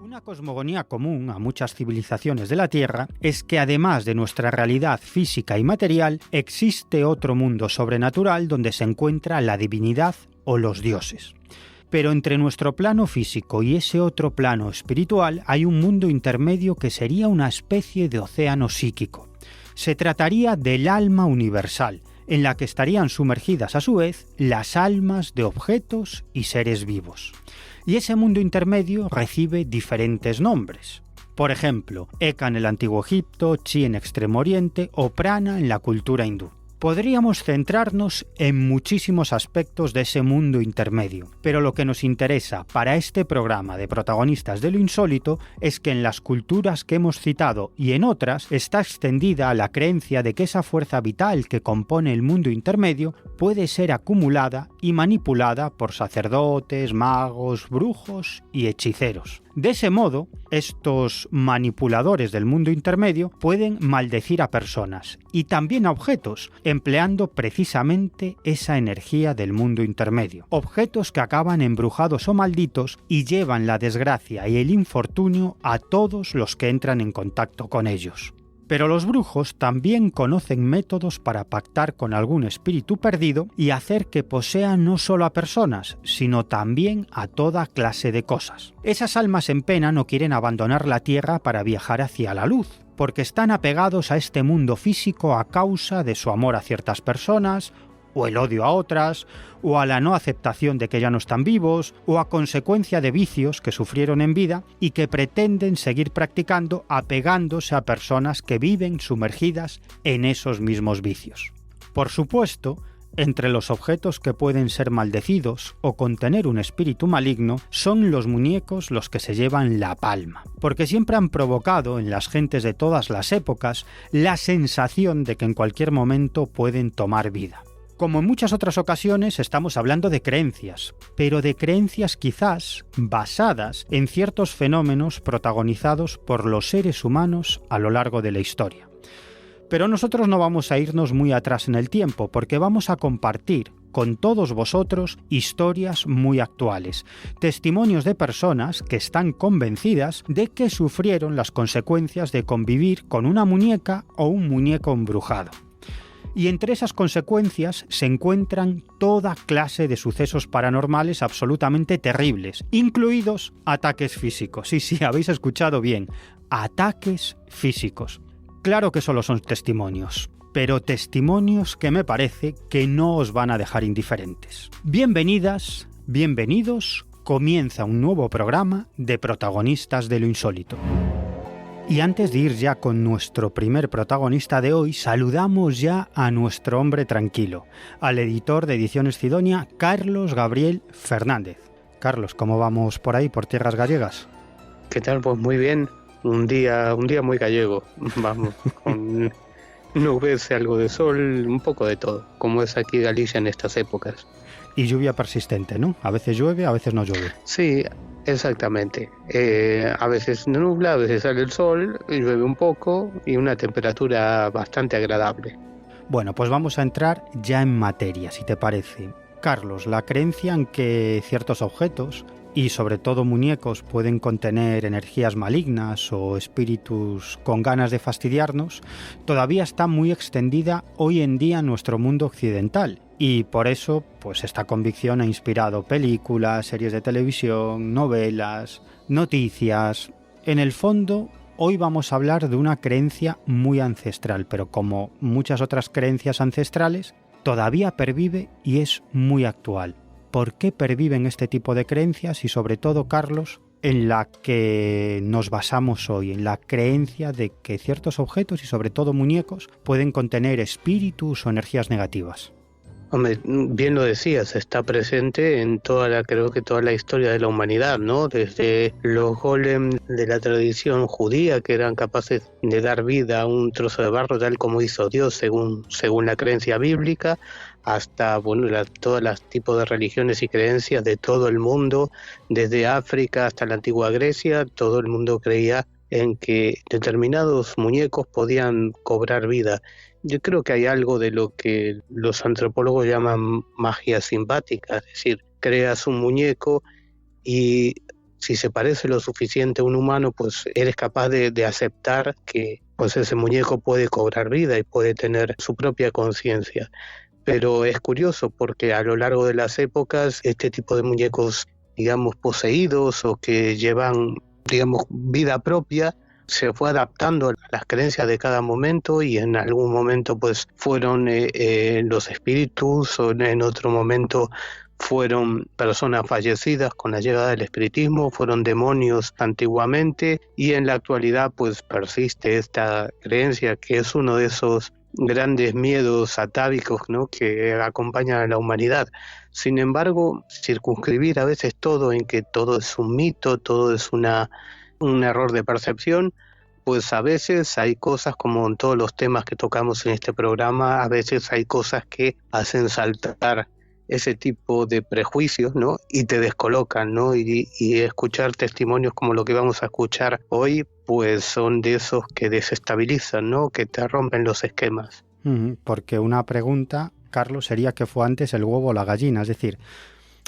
Una cosmogonía común a muchas civilizaciones de la Tierra es que además de nuestra realidad física y material, existe otro mundo sobrenatural donde se encuentra la divinidad o los dioses. Pero entre nuestro plano físico y ese otro plano espiritual hay un mundo intermedio que sería una especie de océano psíquico. Se trataría del alma universal, en la que estarían sumergidas a su vez las almas de objetos y seres vivos. Y ese mundo intermedio recibe diferentes nombres. Por ejemplo, Eka en el Antiguo Egipto, Chi en Extremo Oriente o Prana en la cultura hindú. Podríamos centrarnos en muchísimos aspectos de ese mundo intermedio, pero lo que nos interesa para este programa de Protagonistas de lo Insólito es que en las culturas que hemos citado y en otras está extendida la creencia de que esa fuerza vital que compone el mundo intermedio puede ser acumulada y manipulada por sacerdotes, magos, brujos y hechiceros. De ese modo, estos manipuladores del mundo intermedio pueden maldecir a personas y también a objetos, empleando precisamente esa energía del mundo intermedio. Objetos que acaban embrujados o malditos y llevan la desgracia y el infortunio a todos los que entran en contacto con ellos. Pero los brujos también conocen métodos para pactar con algún espíritu perdido y hacer que posea no solo a personas, sino también a toda clase de cosas. Esas almas en pena no quieren abandonar la tierra para viajar hacia la luz, porque están apegados a este mundo físico a causa de su amor a ciertas personas, o el odio a otras, o a la no aceptación de que ya no están vivos, o a consecuencia de vicios que sufrieron en vida y que pretenden seguir practicando apegándose a personas que viven sumergidas en esos mismos vicios. Por supuesto, entre los objetos que pueden ser maldecidos o contener un espíritu maligno son los muñecos los que se llevan la palma, porque siempre han provocado en las gentes de todas las épocas la sensación de que en cualquier momento pueden tomar vida. Como en muchas otras ocasiones, estamos hablando de creencias, pero de creencias quizás basadas en ciertos fenómenos protagonizados por los seres humanos a lo largo de la historia. Pero nosotros no vamos a irnos muy atrás en el tiempo, porque vamos a compartir con todos vosotros historias muy actuales, testimonios de personas que están convencidas de que sufrieron las consecuencias de convivir con una muñeca o un muñeco embrujado. Y entre esas consecuencias se encuentran toda clase de sucesos paranormales absolutamente terribles, incluidos ataques físicos. Sí, habéis escuchado bien, ataques físicos. Claro que solo son testimonios, pero testimonios que me parece que no os van a dejar indiferentes. Bienvenidas, bienvenidos, comienza un nuevo programa de Protagonistas de lo Insólito. Y antes de ir ya con nuestro primer protagonista de hoy, saludamos ya a nuestro hombre tranquilo, al editor de Ediciones Cidonia, Carlos Gabriel Fernández. Carlos, ¿cómo vamos por ahí, por tierras gallegas? ¿Qué tal? Pues muy bien, un día muy gallego, vamos, con nubes, algo de sol, un poco de todo, como es aquí Galicia en estas épocas. Y lluvia persistente, ¿no? A veces llueve, a veces no llueve. Sí, exactamente. A veces nubla, a veces sale el sol, llueve un poco y una temperatura bastante agradable. Bueno, pues vamos a entrar ya en materia, si te parece. Carlos, la creencia en que ciertos objetos, y sobre todo muñecos, pueden contener energías malignas o espíritus con ganas de fastidiarnos, todavía está muy extendida hoy en día en nuestro mundo occidental. Y por eso, pues esta convicción ha inspirado películas, series de televisión, novelas, noticias. En el fondo, hoy vamos a hablar de una creencia muy ancestral, pero como muchas otras creencias ancestrales, todavía pervive y es muy actual. ¿Por qué perviven este tipo de creencias? Y sobre todo, Carlos, en la que nos basamos hoy, en la creencia de que ciertos objetos y sobre todo muñecos pueden contener espíritus o energías negativas. Hombre, bien lo decías, está presente en creo que toda la historia de la humanidad, ¿no? Desde los golems de la tradición judía, que eran capaces de dar vida a un trozo de barro, tal como hizo Dios, según la creencia bíblica, hasta todos los tipos de religiones y creencias de todo el mundo, desde África hasta la antigua Grecia, todo el mundo creía en que determinados muñecos podían cobrar vida. Yo creo que hay algo de lo que los antropólogos llaman magia simpática, es decir, creas un muñeco y si se parece lo suficiente a un humano, pues eres capaz de aceptar que pues ese muñeco puede cobrar vida y puede tener su propia conciencia. Pero es curioso porque a lo largo de las épocas este tipo de muñecos, digamos, poseídos o que llevan, digamos, vida propia, se fue adaptando a las creencias de cada momento, y en algún momento pues fueron los espíritus, o en otro momento fueron personas fallecidas con la llegada del espiritismo, fueron demonios antiguamente, y en la actualidad pues persiste esta creencia que es uno de esos grandes miedos atávicos, ¿no?, que acompañan a la humanidad. Sin embargo, circunscribir a veces todo en que todo es un mito, todo es un error de percepción, pues a veces hay cosas, como en todos los temas que tocamos en este programa, a veces hay cosas que hacen saltar ese tipo de prejuicios, ¿no?, y te descolocan, ¿no? Y escuchar testimonios como lo que vamos a escuchar hoy, pues son de esos que desestabilizan, ¿no?, que te rompen los esquemas. Porque una pregunta, Carlos, sería ¿qué fue antes, el huevo o la gallina? Es decir,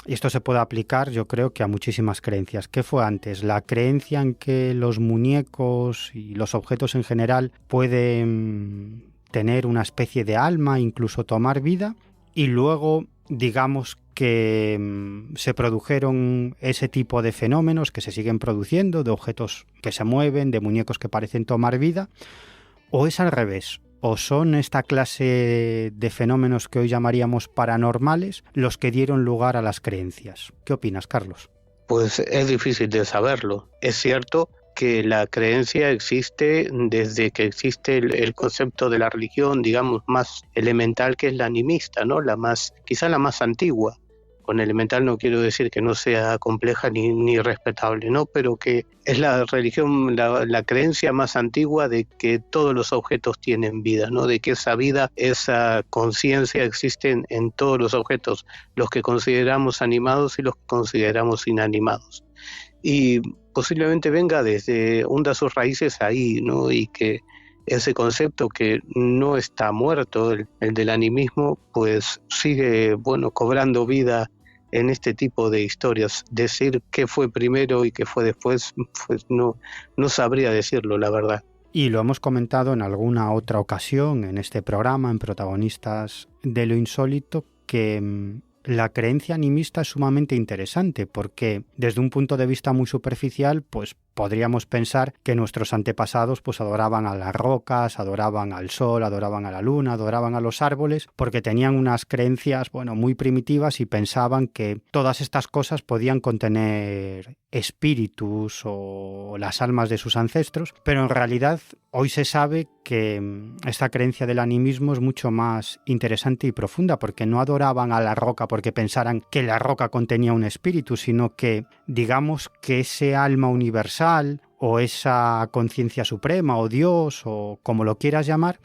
y esto se puede aplicar, yo creo, que a muchísimas creencias. ¿Qué fue antes? ¿La creencia en que los muñecos y los objetos en general pueden tener una especie de alma, incluso tomar vida? Y luego, digamos que se produjeron ese tipo de fenómenos que se siguen produciendo, de objetos que se mueven, de muñecos que parecen tomar vida. ¿O es al revés? ¿O son esta clase de fenómenos que hoy llamaríamos paranormales los que dieron lugar a las creencias? ¿Qué opinas, Carlos? Pues es difícil de saberlo. Es cierto que la creencia existe desde que existe el concepto de la religión, digamos, más elemental, que es la animista, ¿no? Quizá la más antigua. Con elemental no quiero decir que no sea compleja ni respetable, ¿no? Pero que es la religión, la creencia más antigua de que todos los objetos tienen vida, ¿no? De que esa vida, esa conciencia existe en todos los objetos, los que consideramos animados y los que consideramos inanimados. Y posiblemente venga hunda sus raíces ahí, ¿no? Y que ese concepto, que no está muerto, el del animismo, pues sigue, cobrando vida en este tipo de historias. Decir qué fue primero y qué fue después, pues no sabría decirlo, la verdad. Y lo hemos comentado en alguna otra ocasión en este programa, en Protagonistas de lo Insólito, que la creencia animista es sumamente interesante, porque desde un punto de vista muy superficial, pues podríamos pensar que nuestros antepasados pues adoraban a las rocas, adoraban al sol, adoraban a la luna, adoraban a los árboles, porque tenían unas creencias, muy primitivas, y pensaban que todas estas cosas podían contener espíritus o las almas de sus ancestros, pero en realidad hoy se sabe que esta creencia del animismo es mucho más interesante y profunda, porque no adoraban a la roca porque pensaran que la roca contenía un espíritu, sino que, digamos, que ese alma universal o esa conciencia suprema o Dios o como lo quieras llamar,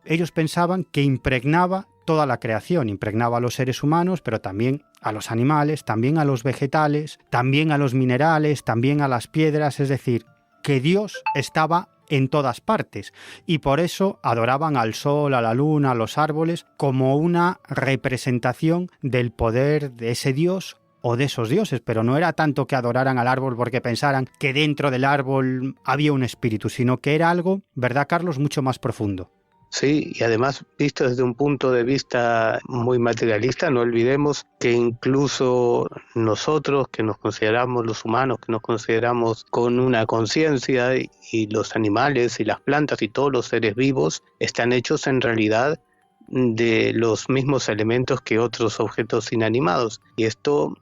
ellos pensaban que impregnaba toda la creación, impregnaba a los seres humanos, pero también a los animales, también a los vegetales, también a los minerales, también a las piedras, es decir, que Dios estaba en todas partes, y por eso adoraban al sol, a la luna, a los árboles, como una representación del poder de ese Dios o de esos dioses, pero no era tanto que adoraran al árbol porque pensaran que dentro del árbol había un espíritu, sino que era algo, ¿verdad, Carlos?, mucho más profundo. Sí, y además, visto desde un punto de vista muy materialista, no olvidemos que incluso nosotros, que nos consideramos los humanos, que nos consideramos con una conciencia, y los animales y las plantas y todos los seres vivos, están hechos en realidad de los mismos elementos que otros objetos inanimados. Y esto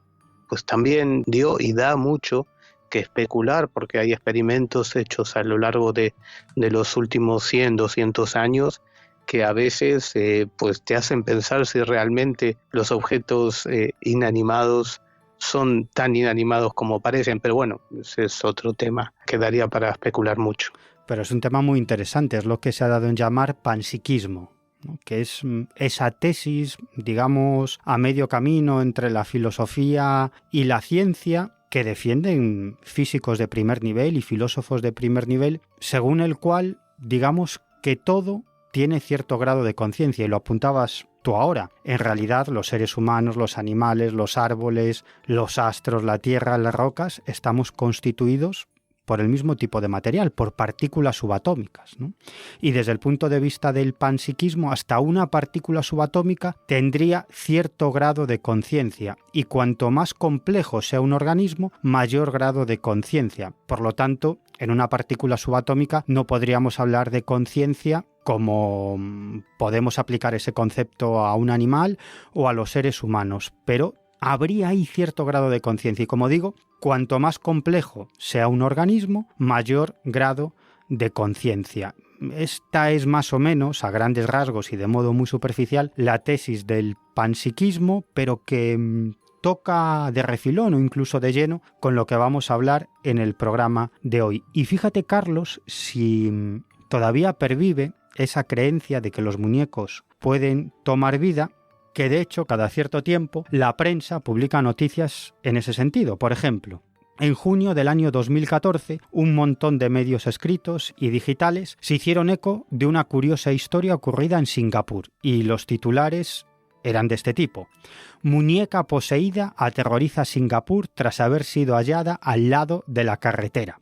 pues también dio y da mucho que especular, porque hay experimentos hechos a lo largo de los últimos 100, 200 años que a veces pues te hacen pensar si realmente los objetos inanimados son tan inanimados como parecen, pero bueno, ese es otro tema que daría para especular mucho. Pero es un tema muy interesante, es lo que se ha dado en llamar panpsiquismo, ¿no?, que es esa tesis, digamos, a medio camino entre la filosofía y la ciencia, que defienden físicos de primer nivel y filósofos de primer nivel, según el cual, digamos, que todo tiene cierto grado de conciencia, y lo apuntabas justo ahora. En realidad, los seres humanos, los animales, los árboles, los astros, la Tierra, las rocas, estamos constituidos por el mismo tipo de material, por partículas subatómicas, ¿no? Y desde el punto de vista del panpsiquismo, hasta una partícula subatómica tendría cierto grado de conciencia, y cuanto más complejo sea un organismo, mayor grado de conciencia. Por lo tanto, en una partícula subatómica no podríamos hablar de conciencia como podemos aplicar ese concepto a un animal o a los seres humanos, pero habría ahí cierto grado de conciencia, y como digo, cuanto más complejo sea un organismo, mayor grado de conciencia. Esta es más o menos, a grandes rasgos y de modo muy superficial, la tesis del panpsiquismo, pero que toca de refilón o incluso de lleno con lo que vamos a hablar en el programa de hoy. Y fíjate, Carlos, si todavía pervive esa creencia de que los muñecos pueden tomar vida, que de hecho cada cierto tiempo la prensa publica noticias en ese sentido. Por ejemplo, en junio del año 2014, un montón de medios escritos y digitales se hicieron eco de una curiosa historia ocurrida en Singapur, y los titulares eran de este tipo: muñeca poseída aterroriza Singapur tras haber sido hallada al lado de la carretera.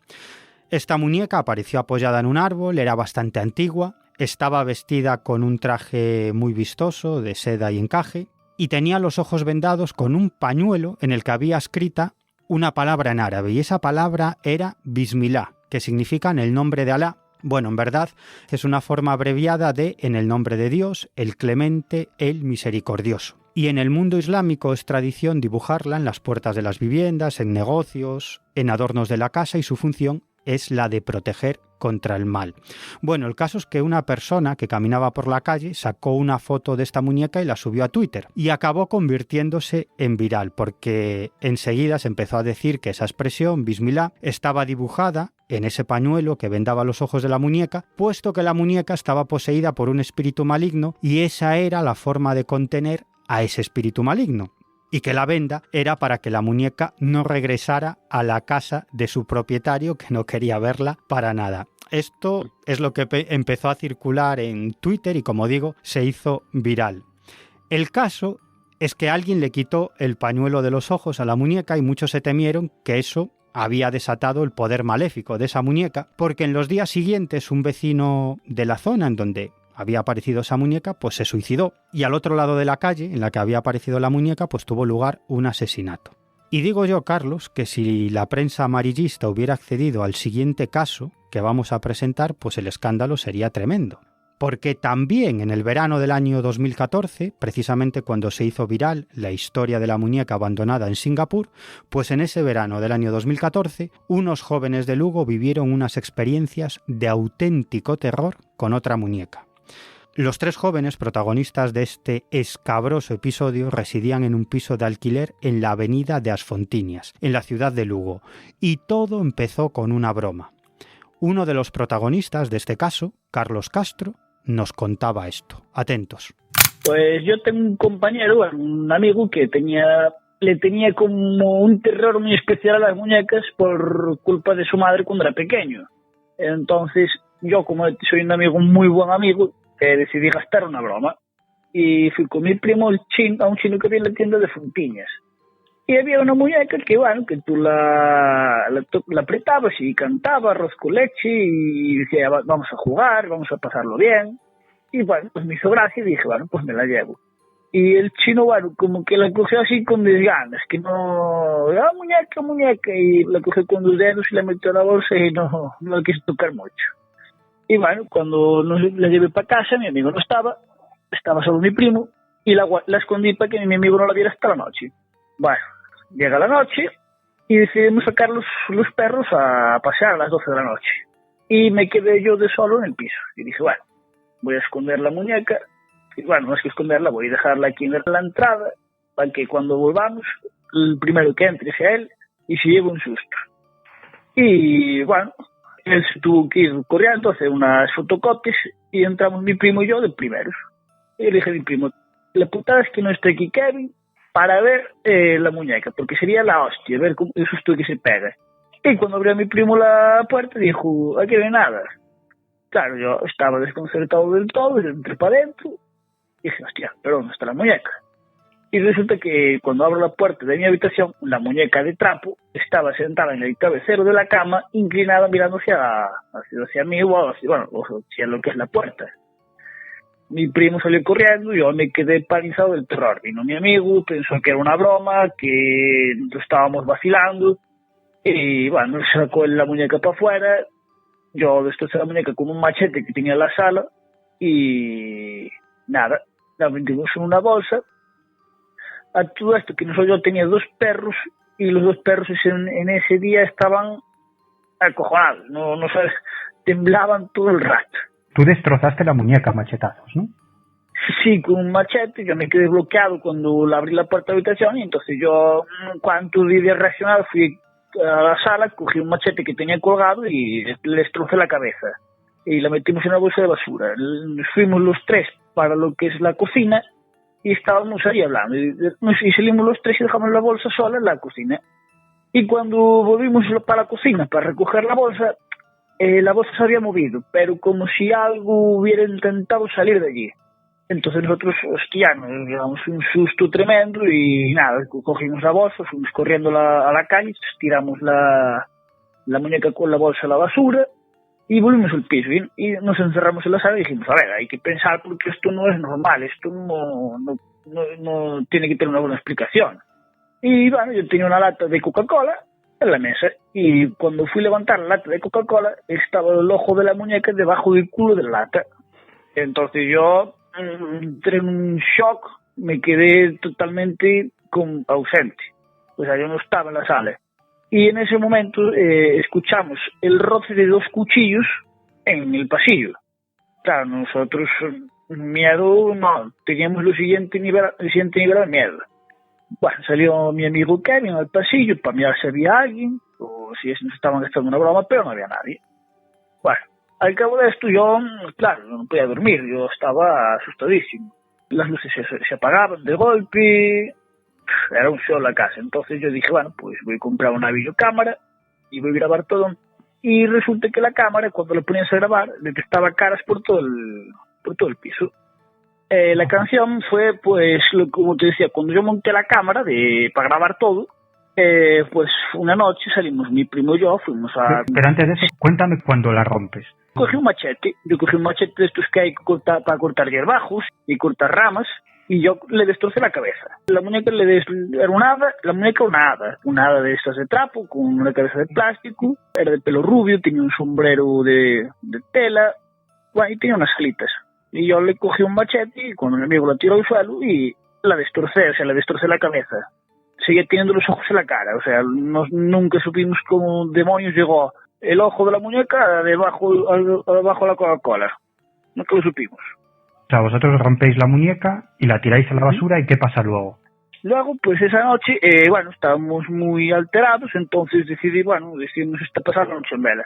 Esta muñeca apareció apoyada en un árbol, era bastante antigua, estaba vestida con un traje muy vistoso de seda y encaje, y tenía los ojos vendados con un pañuelo en el que había escrita una palabra en árabe, y esa palabra era Bismillah, que significa en el nombre de Alá. Bueno, en verdad es una forma abreviada de en el nombre de Dios, el clemente, el misericordioso. Y en el mundo islámico es tradición dibujarla en las puertas de las viviendas, en negocios, en adornos de la casa, y su función es la de proteger contra el mal. Bueno, el caso es que una persona que caminaba por la calle sacó una foto de esta muñeca y la subió a Twitter, y acabó convirtiéndose en viral, porque enseguida se empezó a decir que esa expresión, Bismillah, estaba dibujada en ese pañuelo que vendaba los ojos de la muñeca, puesto que la muñeca estaba poseída por un espíritu maligno, y esa era la forma de contener a ese espíritu maligno, y que la venda era para que la muñeca no regresara a la casa de su propietario, que no quería verla para nada. Esto es lo que empezó a circular en Twitter y, como digo, se hizo viral. El caso es que alguien le quitó el pañuelo de los ojos a la muñeca, y muchos se temieron que eso había desatado el poder maléfico de esa muñeca, porque en los días siguientes un vecino de la zona en donde había aparecido esa muñeca, pues se suicidó, y al otro lado de la calle en la que había aparecido la muñeca, pues tuvo lugar un asesinato. Y digo yo, Carlos, que si la prensa amarillista hubiera accedido al siguiente caso que vamos a presentar, pues el escándalo sería tremendo. Porque también en el verano del año 2014, precisamente cuando se hizo viral la historia de la muñeca abandonada en Singapur, pues en ese verano del año 2014, unos jóvenes de Lugo vivieron unas experiencias de auténtico terror con otra muñeca. Los tres jóvenes protagonistas de este escabroso episodio residían en un piso de alquiler en la avenida de Asfontinias, en la ciudad de Lugo, y todo empezó con una broma. Uno de los protagonistas de este caso, Carlos Castro, nos contaba esto. Atentos. Pues yo tengo un compañero, un amigo que le tenía como un terror muy especial a las muñecas por culpa de su madre cuando era pequeño. Entonces yo, como soy un amigo, muy buen amigo, decidí gastar una broma y fui con mi primo a un chino que había en la tienda de Fontiñas, y había una muñeca que, bueno, que tú la apretabas y cantaba arroz con leche y decía, vamos a jugar, vamos a pasarlo bien, y bueno, pues me hizo gracia y dije, bueno, pues me la llevo. Y el chino, bueno, como que la cogió así con desganas, que no, muñeca, y la cogió con los dedos y la metió a la bolsa y no la quiso tocar mucho. Y bueno, cuando la llevé para casa, mi amigo no estaba solo mi primo, y la escondí para que mi amigo no la viera hasta la noche. Bueno, llega la noche y decidimos sacar los perros a pasear a las 12 de la noche. Y me quedé yo de solo en el piso. Y dije, bueno, voy a esconder la muñeca. Y bueno, no es que esconderla, voy a dejarla aquí en la entrada, para que cuando volvamos, el primero que entre sea él y se lleve un susto. Y bueno, él se tuvo que ir corriendo a hacer unas fotocopias y entramos mi primo y yo de primeros. Y le dije a mi primo, la putada es que no esté aquí Kevin para ver la muñeca, porque sería la hostia, ver el susto que se pega. Y cuando abrió mi primo la puerta, dijo, aquí no hay nada. Claro, yo estaba desconcertado del todo, entré para adentro, Y dije, hostia, ¿pero dónde está la muñeca? Y resulta que cuando abro la puerta de mi habitación, la muñeca de trapo estaba sentada en el cabecero de la cama, inclinada mirando hacia mí o hacia lo que es la puerta. Mi primo salió corriendo y yo me quedé paralizado del terror. Vino mi amigo, pensó que era una broma, que estábamos vacilando. Y bueno, sacó la muñeca para afuera. Yo destrocé la muñeca con un machete que tenía en la sala. Y nada, la metimos en una bolsa. A todo esto que yo tenía 2 perros y los 2 perros en ese día estaban acojonados. No sabes, temblaban todo el rato. Tú destrozaste la muñeca a machetazos, ¿no? Sí, con un machete. Yo me quedé bloqueado cuando abrí la puerta de la habitación y entonces yo, cuando debía reaccionar, fui a la sala, cogí un machete que tenía colgado y le destrocé la cabeza. Y la metimos en una bolsa de basura. Fuimos los 3 para lo que es la cocina y estábamos ahí hablando. Y salimos los 3 y dejamos la bolsa sola en la cocina. Y cuando volvimos para la cocina para recoger la bolsa se había movido, pero como si algo hubiera intentado salir de allí. Entonces nosotros, hostia, nos llevamos un susto tremendo y nada, cogimos la bolsa, fuimos corriendo a la calle, tiramos la muñeca con la bolsa a la basura y volvimos al piso y nos encerramos en la sala y dijimos, a ver, hay que pensar porque esto no es normal, esto no tiene que tener una buena explicación. Y bueno, yo tenía una lata de Coca-Cola en la mesa y cuando fui a levantar la lata de Coca-Cola estaba el ojo de la muñeca debajo del culo de la lata. Entonces yo entré en un shock, me quedé totalmente ausente, o sea, yo no estaba en la sala. Y en ese momento escuchamos el roce de 2 cuchillos en el pasillo. Claro, nosotros miedo no, teníamos el siguiente nivel de miedo. Bueno, salió mi amigo Kevin al pasillo para mirar si había alguien o si nos estaban gastando una broma, pero no había nadie. Bueno, al cabo de esto yo, claro, no podía dormir, yo estaba asustadísimo. Las luces se apagaban de golpe, era un show la casa. Entonces yo dije, bueno, pues voy a comprar una videocámara y voy a grabar todo. Y resulta que la cámara, cuando la ponías a grabar, detectaba caras por todo el piso. La canción fue, pues, como te decía, cuando yo monté la cámara para grabar todo, pues una noche salimos mi primo y yo, fuimos a... Pero antes de eso, cuéntame cuando la rompes. Cogí un machete de estos que hay para cortar hierbajos y cortar ramas, y yo le destrocé la cabeza. La muñeca era una hada de estas de trapo, con una cabeza de plástico, era de pelo rubio, tenía un sombrero de tela, bueno, y tenía unas alitas. Y yo le cogí un machete y cuando mi amigo la tiró al suelo y la destrocé, le destrocé la cabeza. Seguía teniendo los ojos en la cara, o sea, nunca supimos cómo demonios llegó el ojo de la muñeca debajo de la Coca-Cola. Nunca lo supimos. O sea, vosotros rompéis la muñeca y la tiráis a la basura, ¿y qué pasa luego? Luego, pues esa noche, estábamos muy alterados, entonces decidimos pasar la noche en vela.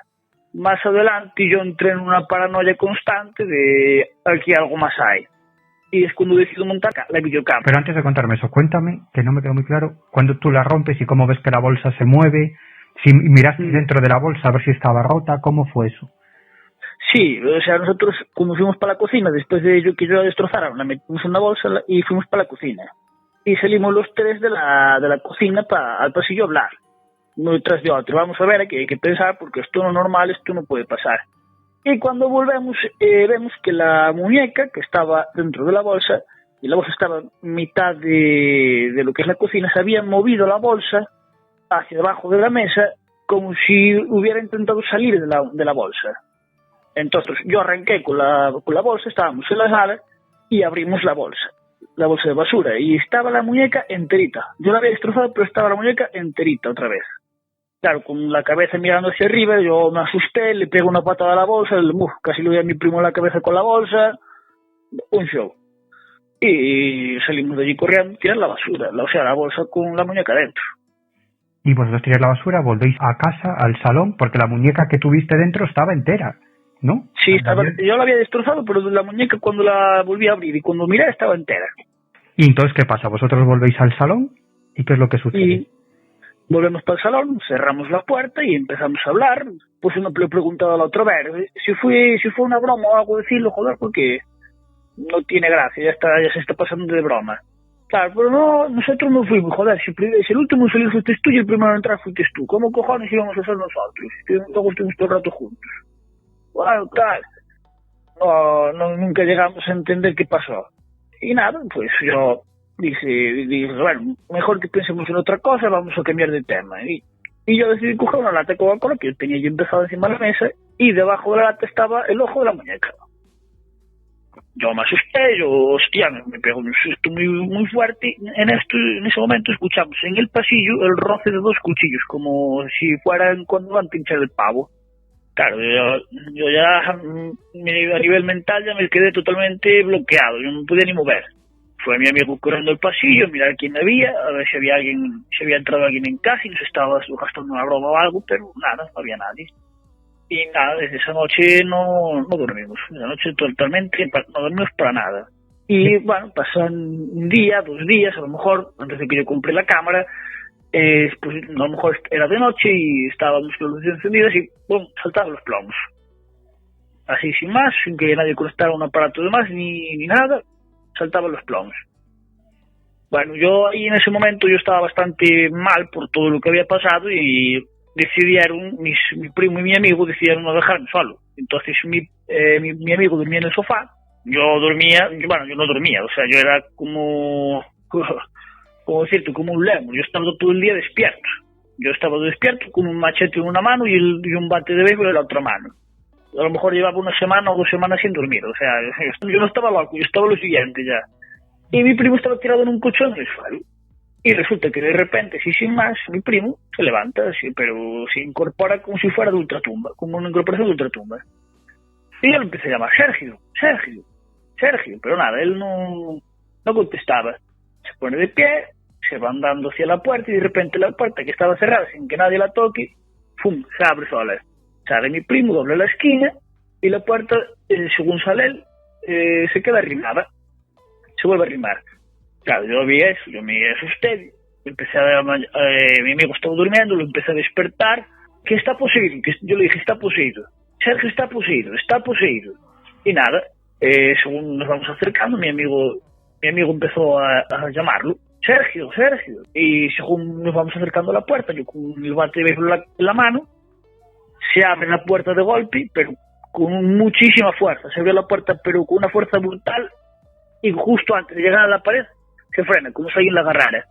Más adelante yo entré en una paranoia constante de aquí algo más hay. Y es cuando decido montar la videocámara. Pero antes de contarme eso, cuéntame, que no me quedó muy claro, cuando tú la rompes y cómo ves que la bolsa se mueve, si miraste dentro de la bolsa a ver si estaba rota, ¿cómo fue eso? Sí, o sea, nosotros cuando fuimos para la cocina, después de ello que yo la destrozara, la metimos en una bolsa y fuimos para la cocina. Y salimos los 3 de la cocina al pasillo a hablar. Uno detrás de otro. Vamos a ver, aquí hay que pensar porque esto no es normal, esto no puede pasar. Y cuando volvemos, vemos que la muñeca que estaba dentro de la bolsa, y la bolsa estaba en mitad de lo que es la cocina, se había movido la bolsa hacia debajo de la mesa como si hubiera intentado salir de la bolsa. Entonces yo arranqué con la bolsa, estábamos en la sala y abrimos la bolsa de basura, y estaba la muñeca enterita. Yo la había destrozado, pero estaba la muñeca enterita otra vez. Claro, con la cabeza mirando hacia arriba, yo me asusté, le pego una patada a la bolsa, casi le doy a mi primo la cabeza con la bolsa, un show. Y salimos de allí corriendo, tirar la basura, la bolsa con la muñeca dentro. Y vosotros tiráis la basura, volvéis a casa, al salón, porque la muñeca que tuviste dentro estaba entera, ¿no? Sí, yo la había destrozado, pero la muñeca cuando la volví a abrir y cuando miré estaba entera. ¿Y entonces qué pasa? ¿Vosotros volvéis al salón? ¿Y qué es lo que sucede? Y volvemos para el salón, cerramos la puerta y empezamos a hablar. Pues uno le preguntaba a la otra vez si fue una broma o algo, decirlo, joder, porque no tiene gracia, ya se está pasando de broma. Claro, pero no, nosotros no fuimos, joder, si el último en salir fuiste tú y el primero en entrar fuiste tú. ¿Cómo cojones íbamos a ser nosotros? Luego estuvimos todo el rato juntos. Bueno, tal. No, nunca llegamos a entender qué pasó. Y nada, pues yo dije, bueno, mejor que pensemos en otra cosa, vamos a cambiar de tema. Y yo decidí coger una lata de Coca-Cola que yo tenía yo empezado encima de la mesa y debajo de la lata estaba el ojo de la muñeca. Yo me asusté, hostia, me pegó un susto muy fuerte. En ese momento escuchamos en el pasillo el roce de dos cuchillos, como si fueran cuando van a pinchar el pavo. Claro, yo ya a nivel mental ya me quedé totalmente bloqueado, yo no podía ni mover. Fue mi amigo corriendo el pasillo, a mirar quién había, a ver si había entrado alguien en casa y nos estaba gastando una broma o algo, pero nada, no había nadie. Y nada, desde esa noche no dormimos. Esa noche totalmente no dormimos para nada. Y bueno, pasan un día, 2 días, a lo mejor, antes de que yo compré la cámara, pues a lo mejor era de noche y estábamos las luces encendidas y ¡pum! Saltaban los plomos. Así sin más, sin que nadie conectara un aparato de más ni nada, saltaban los plomos. Bueno, yo ahí en ese momento yo estaba bastante mal por todo lo que había pasado y decidieron, mi primo y mi amigo decidieron no dejarme solo. Entonces mi amigo dormía en el sofá, yo no dormía, o sea, yo era como decirte, como un lemur, yo estaba todo el día despierto. Yo estaba despierto con un machete en una mano y un bate de béisbol en la otra mano. A lo mejor llevaba 1 semana o 2 semanas sin dormir, o sea, yo no estaba loco, yo estaba lo siguiente ya. Y mi primo estaba tirado en un colchón en el suelo. Y resulta que de repente, así sin más, mi primo se levanta, así, pero se incorpora como si fuera de ultratumba, como una incorporación de ultratumba. Y yo lo empecé a llamar, Sergio, pero nada, él no contestaba. Se pone de pie, se va andando hacia la puerta y de repente la puerta, que estaba cerrada sin que nadie la toque, ¡pum!, se abre sola. Sale mi primo, dobla la esquina y la puerta, según sale él, se queda arrimada, se vuelve a arrimar. Claro, yo vi eso, yo me asusté, mi amigo estaba durmiendo, lo empecé a despertar, que está poseído, yo le dije, está poseído, Sergio está poseído, y nada, según nos vamos acercando, mi amigo empezó a llamarlo, Sergio, y según nos vamos acercando a la puerta, yo con el bate de béisbol en la mano, se abre la puerta de golpe, pero con muchísima fuerza, se abrió la puerta, pero con una fuerza brutal, y justo antes de llegar a la pared, se frena, como si alguien la agarrara.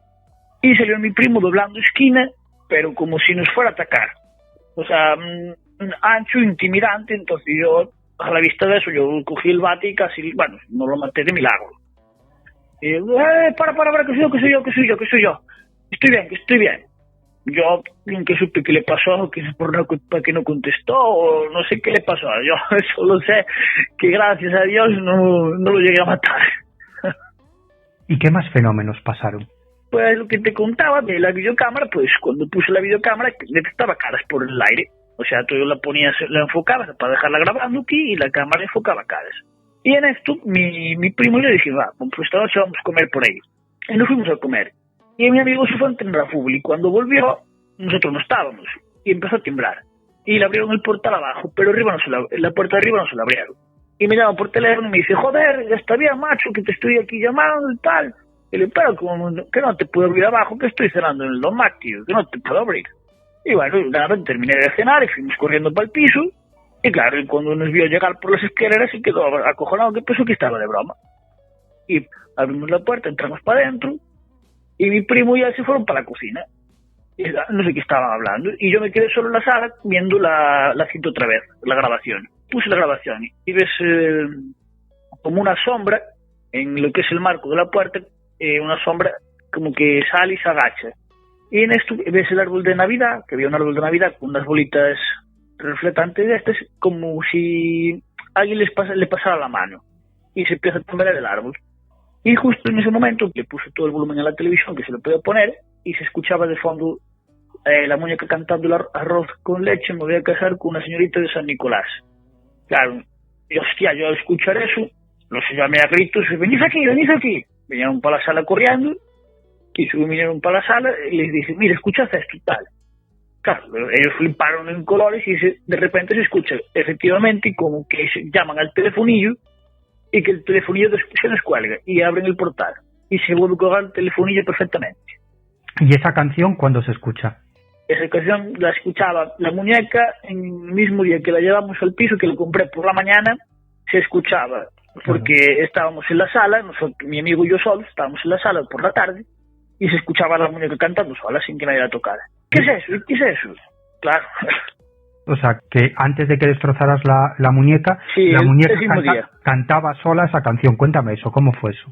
Y salió mi primo doblando esquina, pero como si nos fuera a atacar. O sea, ancho, intimidante. Entonces yo, a la vista de eso, yo cogí el bate y casi, bueno, no lo maté de milagro. Y yo, para, que soy yo. Estoy bien. Yo nunca supe qué le pasó, que para que no contestó, o no sé qué le pasó. Yo solo sé que gracias a Dios no lo llegué a matar. ¿Y qué más fenómenos pasaron? Pues lo que te contaba de la videocámara, pues cuando puse la videocámara detectaba caras por el aire. O sea, tú la ponías, la enfocabas para dejarla grabando aquí y la cámara enfocaba caras. Y en esto, mi primo y yo dijimos, pues esta noche vamos a comer por ahí. Y nos fuimos a comer. Y mi amigo se fue a entrenar a fútbol y cuando volvió, nosotros no estábamos. Y empezó a temblar. Y le abrieron el portal abajo, pero la puerta de arriba no se la abrieron. Y me llama por teléfono y me dice, joder, ya está bien, macho, que te estoy aquí llamando y tal. Y le digo, pero que no te puedo abrir abajo, que estoy cenando en el domac, tío, que no te puedo abrir. Y bueno, nada, terminé de cenar y fuimos corriendo para el piso. Y claro, y cuando nos vio llegar por las escaleras se quedó acojonado, que pensó que estaba de broma. Y abrimos la puerta, entramos para adentro y mi primo y él se fueron para la cocina. Y no sé qué estaban hablando. Y yo me quedé solo en la sala viendo la cinta otra vez, la grabación. Puse la grabación y ves como una sombra en lo que es el marco de la puerta, una sombra como que sale y se agacha. Y en esto ves el árbol de Navidad, que había un árbol de Navidad con unas bolitas reflectantes de estas, como si alguien le pasara la mano. Y se empieza a temblar el árbol. Y justo en ese momento le puse todo el volumen a la televisión, que se lo podía poner, y se escuchaba de fondo la muñeca cantando el arroz con leche, me voy a casar con una señorita de San Nicolás. Claro, y hostia, yo al escuchar eso, los llamé a gritos, venís aquí. Vinieron para la sala corriendo, y vinieron para la sala, y les dije, mira, escuchad esto y tal. Claro, ellos fliparon en colores, y de repente se escucha, efectivamente, como que se llaman al telefonillo, y que el telefonillo se descuelga y abren el portal y se vuelve a colgar el telefonillo perfectamente. ¿Y esa canción cuándo se escucha? Esa canción la escuchaba la muñeca en el mismo día que la llevamos al piso, que la compré por la mañana, se escuchaba, porque estábamos en la sala, nosotros, mi amigo y yo solos, estábamos en la sala por la tarde, y se escuchaba la muñeca cantando sola sin que nadie la tocara. ¿Qué es eso? ¿Qué es eso? Claro. O sea, que antes de que destrozaras la muñeca, sí, la muñeca cantaba sola esa canción. Cuéntame eso, ¿cómo fue eso?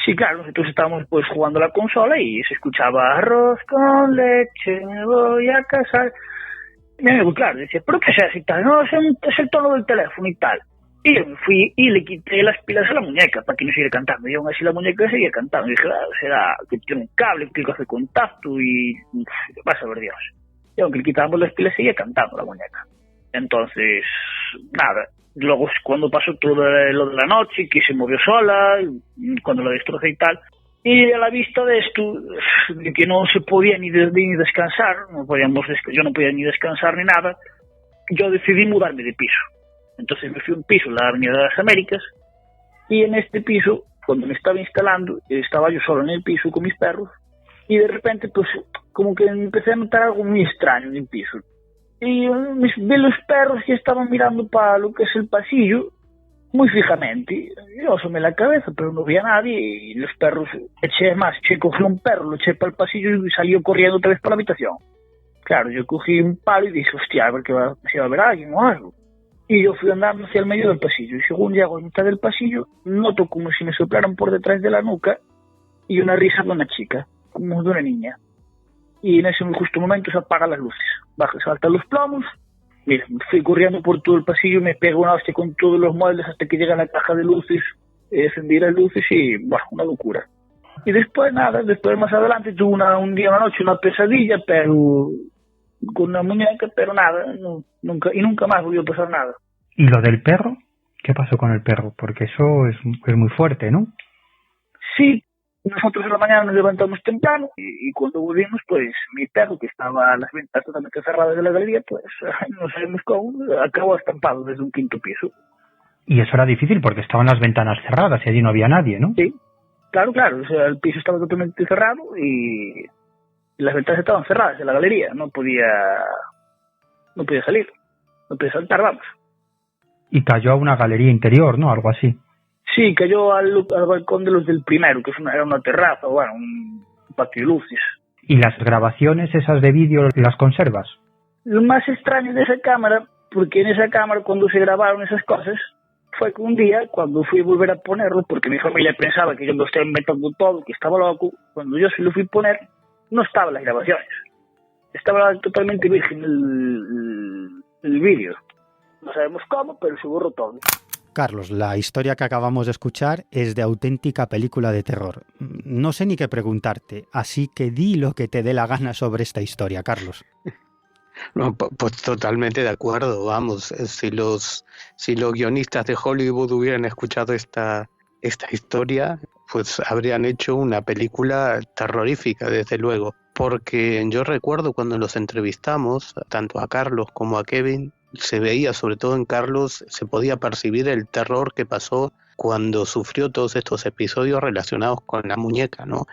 Sí, claro, nosotros estábamos pues jugando a la consola y se escuchaba arroz con leche, me voy a casar. Mi amigo, claro, decía, ¿pero qué es eso y tal? No, es el tono del teléfono y tal. Y yo me fui y le quité las pilas a la muñeca para que no siguiera cantando. Y aún así la muñeca seguía cantando. Y dije, claro, será que tiene un cable que hace contacto y vas a ver Dios. Y aunque le quitábamos las pilas, seguía cantando la muñeca. Entonces, nada. Luego, cuando pasó todo lo de la noche, que se movió sola, cuando la destrocé y tal, y a la vista de esto, de que no se podía ni descansar, yo no podía ni descansar ni nada, yo decidí mudarme de piso. Entonces me fui a un piso en la Avenida de las Américas, y en este piso, cuando me estaba instalando, estaba yo solo en el piso con mis perros, y de repente, pues, como que empecé a notar algo muy extraño en el piso. Y vi los perros que estaban mirando para lo que es el pasillo, muy fijamente. Yo asomé la cabeza, pero no vi a nadie, y los perros, cogí un perro, lo eché para el pasillo y salió corriendo otra vez para la habitación. Claro, yo cogí un palo y dije, hostia, a ver que si va a haber alguien o algo. Y yo fui andando hacia el medio del pasillo, y según llego a mitad del pasillo, noto como si me soplaran por detrás de la nuca, y una risa de una chica, como de una niña. Y en ese justo momento se apagan las luces, saltan los plomos, mira, fui corriendo por todo el pasillo, me pego una hostia con todos los muebles hasta que llega a la caja de luces, encendí las luces y, bueno, una locura. Y después más adelante tuve una noche, una pesadilla, pero con una muñeca, pero nada, nunca más volvió a pasar nada. ¿Y lo del perro? ¿Qué pasó con el perro? Porque eso es muy fuerte, ¿no? Sí. Nosotros en la mañana nos levantamos temprano y cuando volvimos, pues mi perro, que estaba a las ventanas totalmente cerradas de la galería, pues no sabemos cómo, acabó estampado desde un quinto piso. Y eso era difícil porque estaban las ventanas cerradas y allí no había nadie, ¿no? Sí, claro, o sea, el piso estaba totalmente cerrado y las ventanas estaban cerradas en la galería, no podía salir, no podía saltar, vamos. Y cayó a una galería interior, ¿no? Algo así. Sí, cayó al balcón de los del primero, que era una terraza, bueno, un patio de luces. ¿Y las grabaciones esas de vídeo las conservas? Lo más extraño de esa cámara, porque en esa cámara cuando se grabaron esas cosas, fue que un día, cuando fui a volver a ponerlo, porque mi familia pensaba que yo lo estaba inventando todo, que estaba loco, cuando yo se lo fui a poner, no estaban las grabaciones. Estaba totalmente virgen el vídeo. No sabemos cómo, pero se borró todo. Carlos, la historia que acabamos de escuchar es de auténtica película de terror. No sé ni qué preguntarte, así que di lo que te dé la gana sobre esta historia, Carlos. No, pues totalmente de acuerdo, vamos, si los guionistas de Hollywood hubieran escuchado esta historia, pues habrían hecho una película terrorífica, desde luego, porque yo recuerdo cuando los entrevistamos, tanto a Carlos como a Kevin, se veía, sobre todo en Carlos, se podía percibir el terror que pasó cuando sufrió todos estos episodios relacionados con la muñeca, ¿no?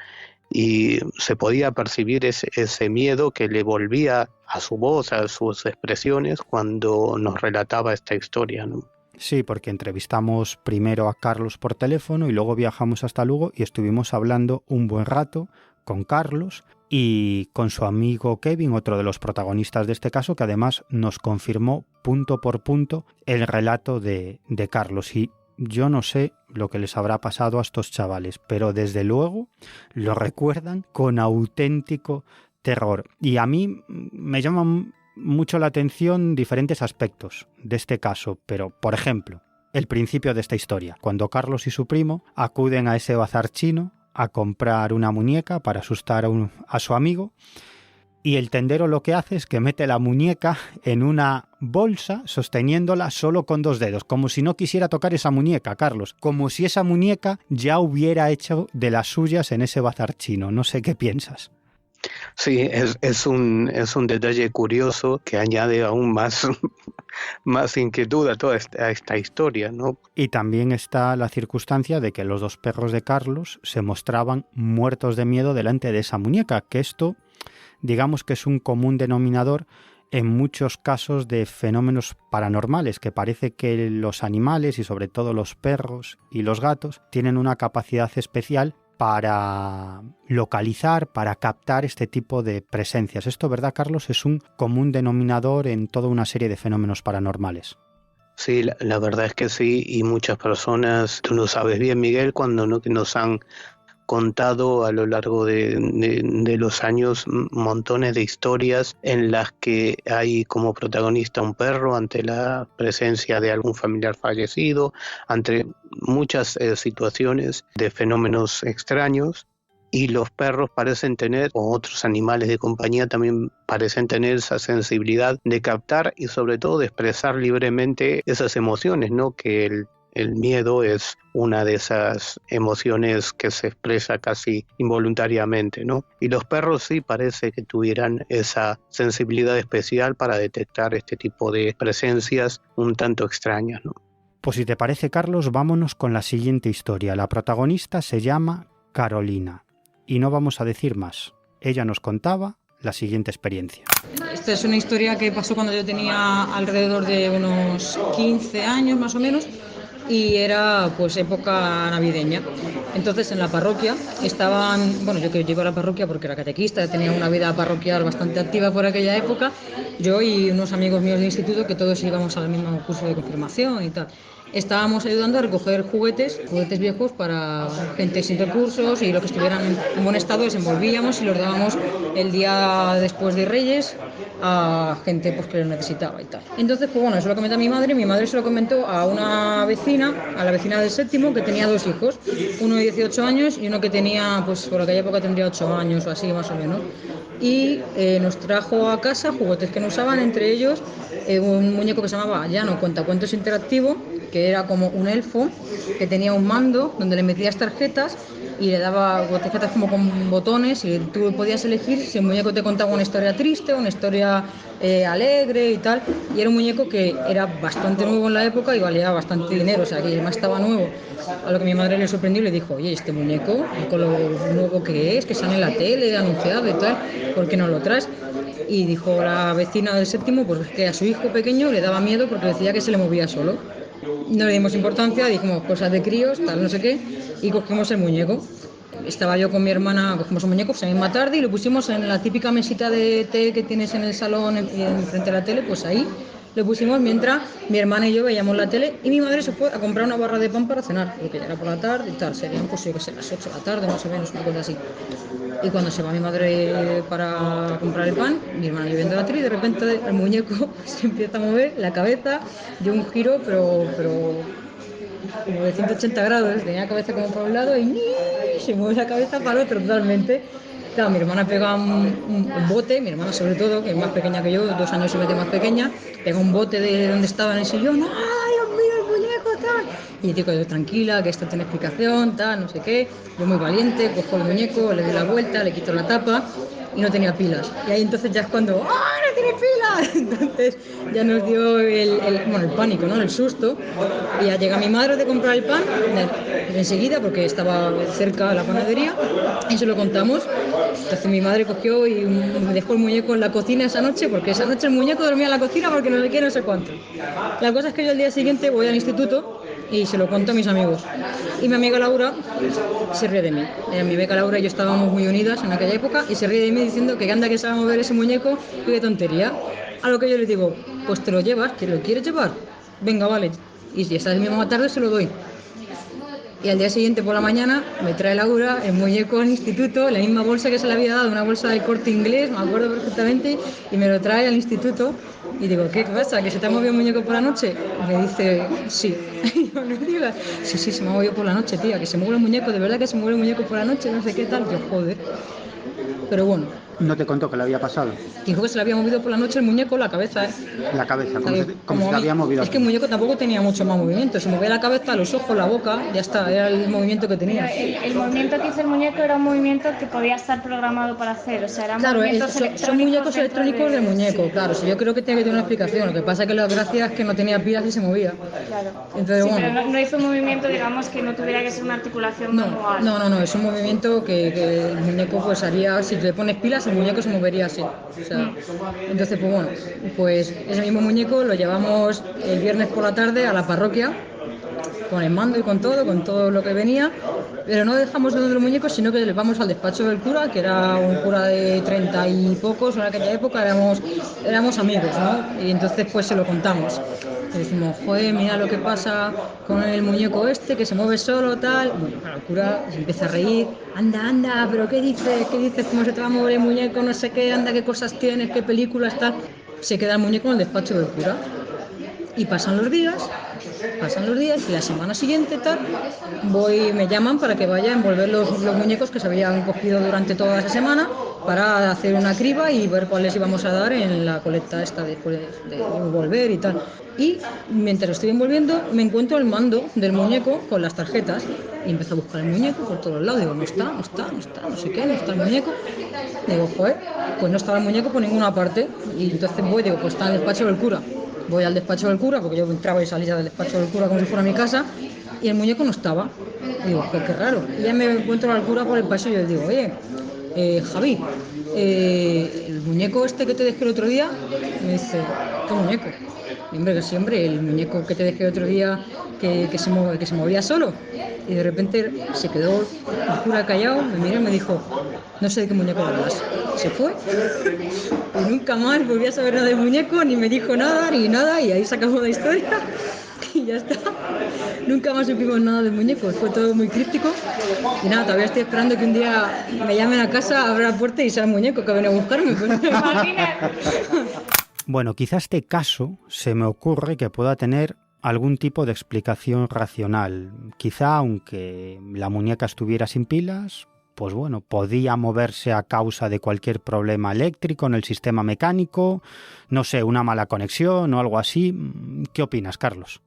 Y se podía percibir ese miedo que le volvía a su voz, a sus expresiones cuando nos relataba esta historia, ¿no? Sí, porque entrevistamos primero a Carlos por teléfono y luego viajamos hasta Lugo y estuvimos hablando un buen rato con Carlos y con su amigo Kevin, otro de los protagonistas de este caso, que además nos confirmó punto por punto el relato de Carlos. Y yo no sé lo que les habrá pasado a estos chavales, pero desde luego lo recuerdan con auténtico terror. Y a mí me llaman mucho la atención diferentes aspectos de este caso, pero por ejemplo, el principio de esta historia, cuando Carlos y su primo acuden a ese bazar chino a comprar una muñeca para asustar a su amigo, y el tendero lo que hace es que mete la muñeca en una bolsa sosteniéndola solo con 2 dedos, como si no quisiera tocar esa muñeca, Carlos, como si esa muñeca ya hubiera hecho de las suyas en ese bazar chino. No sé qué piensas. Sí, es un detalle curioso que añade aún más más inquietud a toda esta historia, ¿no? Y también está la circunstancia de que los dos perros de Carlos se mostraban muertos de miedo delante de esa muñeca, que esto, digamos que es un común denominador en muchos casos de fenómenos paranormales, que parece que los animales y sobre todo los perros y los gatos tienen una capacidad especial para localizar, para captar este tipo de presencias. Esto, ¿verdad, Carlos? Es un común denominador en toda una serie de fenómenos paranormales. Sí, la verdad es que sí, y muchas personas, tú lo sabes bien, Miguel, cuando no, que nos han contado a lo largo de los años montones de historias en las que hay como protagonista un perro ante la presencia de algún familiar fallecido, ante muchas situaciones de fenómenos extraños, y los perros parecen tener, o otros animales de compañía también parecen tener esa sensibilidad de captar y sobre todo de expresar libremente esas emociones, ¿no? Que el miedo es una de esas emociones que se expresa casi involuntariamente, ¿no? Y los perros sí parece que tuvieran esa sensibilidad especial para detectar este tipo de presencias un tanto extrañas, ¿no? Pues si te parece, Carlos, vámonos con la siguiente historia. La protagonista se llama Carolina y no vamos a decir más. Ella nos contaba la siguiente experiencia. Esta es una historia que pasó cuando yo tenía alrededor de unos 15 años más o menos, y era pues época navideña. Entonces en la parroquia estaban, bueno, yo que llego a la parroquia porque era catequista, tenía una vida parroquial bastante activa por aquella época, yo y unos amigos míos de instituto que todos íbamos al mismo curso de confirmación y tal. Estábamos ayudando a recoger juguetes viejos para gente sin recursos, y los que estuvieran en buen estado los envolvíamos y los dábamos el día después de Reyes a gente pues, que lo necesitaba y tal. Entonces, pues bueno, eso lo comenté a mi madre se lo comentó a una vecina, a la vecina del séptimo, que tenía dos hijos, uno de 18 años y uno que tenía, pues por aquella época tendría 8 años o así más o menos. Y nos trajo a casa juguetes que no usaban, entre ellos un muñeco que se llamaba Llano Cuentacuentos Interactivo, que era como un elfo que tenía un mando donde le metías tarjetas y le daba tarjetas como con botones, y tú podías elegir si el muñeco te contaba una historia triste o una historia alegre y tal, y era un muñeco que era bastante nuevo en la época y valía bastante dinero, o sea que además estaba nuevo, a lo que mi madre le sorprendió y le dijo: oye, este muñeco, con lo nuevo que es, que sale en la tele, anunciado y tal, ¿por qué no lo traes? Y dijo la vecina del séptimo pues que a su hijo pequeño le daba miedo porque decía que se le movía solo. No le dimos importancia, dijimos cosas de críos, tal, no sé qué, y cogimos el muñeco. Estaba yo con mi hermana, cogimos un muñeco pues, la misma tarde y lo pusimos en la típica mesita de té que tienes en el salón, frente a la tele, pues ahí lo pusimos mientras mi hermana y yo veíamos la tele, y mi madre se fue a comprar una barra de pan para cenar, porque ya era por la tarde y tal, serían pues yo que sé, las 8 de la tarde más o menos, una cosa así. Y cuando se va mi madre para comprar el pan, mi hermana y yo viendo la tele, y de repente el muñeco se empieza a mover, la cabeza dio un giro, pero como de 180 grados, tenía la cabeza como para un lado y se mueve la cabeza para otro totalmente. Claro, mi hermana pega un bote, mi hermana sobre todo, que es más pequeña que yo, 2 años y medio más pequeña, pega un bote de donde estaba en el sillón, ¡ay, Dios mío, el muñeco, tal! Y digo, yo tranquila, que esto tiene explicación, tal, no sé qué. Yo muy valiente, cojo el muñeco, le doy la vuelta, le quito la tapa y no tenía pilas. Y ahí entonces ya es cuando, ¡ah, no tiene pilas! Entonces ya nos dio el pánico, ¿no? El susto. Y ya llega mi madre de comprar el pan enseguida, porque estaba cerca la panadería, y se lo contamos. Entonces mi madre cogió y me dejó el muñeco en la cocina esa noche, porque esa noche el muñeco dormía en la cocina porque no sé qué, no sé cuánto. La cosa es que yo al día siguiente voy al instituto y se lo cuento a mis amigos. Y mi amiga Laura se ríe de mí. Mi beca Laura y yo estábamos muy unidas en aquella época, y se ríe de mí diciendo que anda que sabe mover ese muñeco y qué tontería. A lo que yo le digo, pues te lo llevas, ¿que lo quieres llevar? Venga, vale. Y si esa misma tarde se lo doy. Y al día siguiente por la mañana me trae Laura el muñeco al instituto, la misma bolsa que se le había dado, una bolsa del Corte Inglés, me acuerdo perfectamente, y me lo trae al instituto. Y digo, ¿qué pasa? ¿Que se te ha movido un muñeco por la noche? Y me dice, sí. Y yo, no digas, sí, se me ha movido por la noche, tía, que se mueve el muñeco, de verdad que se mueve el muñeco por la noche, no sé qué tal. Yo, joder. Pero bueno, ¿No te contó que le había pasado? Dijo que se le había movido por la noche el muñeco, la cabeza, ¿eh? La cabeza, como Como se le había movido. Es que el muñeco tampoco tenía mucho más movimiento, se movía la cabeza, los ojos, la boca, ya está, era el movimiento que tenía. El movimiento que hizo el muñeco era un movimiento que podía estar programado para hacer, o sea, eran Claro, movimientos son muñecos electrónicos del muñeco, sí. claro, yo creo que tiene que tener una explicación, lo que pasa es que la gracia es que no tenía pilas y se movía. Claro. Entonces, Sí, bueno, pero no hizo un movimiento, digamos, que no tuviera que ser una articulación manual. No, es un movimiento que el muñeco pues haría, si le pones pilas el muñeco se movería así. O sea, entonces pues bueno, pues ese mismo muñeco lo llevamos el viernes por la tarde a la parroquia, con el mando y con todo lo que venía, pero no dejamos de los muñecos, sino que le vamos al despacho del cura, que era un cura de 30 y pocos, en aquella época éramos amigos, ¿no? Y entonces pues se lo contamos. Y decimos, joder, mira lo que pasa con el muñeco este, que se mueve solo, tal. Bueno, el cura se empieza a reír, anda, pero ¿qué dices? ¿Cómo se te va a mover el muñeco? No sé qué, anda, qué cosas tienes, qué películas, tal. Se queda el muñeco en el despacho del cura. Y pasan los días y la semana siguiente me llaman para que vaya a envolver los muñecos que se habían cogido durante toda esa semana para hacer una criba y ver cuáles íbamos a dar en la colecta esta después de envolver y tal. Y mientras estoy envolviendo me encuentro el mando del muñeco con las tarjetas y empiezo a buscar el muñeco por todos lados. Digo, no está, no sé qué, no está el muñeco. Digo, joder, pues no estaba el muñeco por ninguna parte. Y entonces digo, pues está en el despacho del cura. Voy al despacho del cura, porque yo entraba y salía del despacho del cura como si fuera mi casa, y el muñeco no estaba. Y digo, qué raro. Y ya me encuentro al cura por el pasillo y le digo, oye, Javi, el muñeco este que te dejé el otro día, me dice, ¿qué muñeco? Y hombre, que sí, hombre, el muñeco que te dejé el otro día que se movía solo. Y de repente se quedó el cura callado, me miró y me dijo, no sé de qué muñeco hablas. Se fue y nunca más volví a saber nada del muñeco, ni me dijo nada, y ahí se acabó la historia y ya está. Nunca más supimos nada del muñeco, fue todo muy críptico y nada, todavía estoy esperando que un día me llamen a casa, abra la puerta y sea el muñeco que viene a buscarme. Bueno, quizá este caso se me ocurre que pueda tener algún tipo de explicación racional. Quizá aunque la muñeca estuviera sin pilas, pues bueno, podía moverse a causa de cualquier problema eléctrico en el sistema mecánico, no sé, una mala conexión o algo así. ¿Qué opinas, Carlos?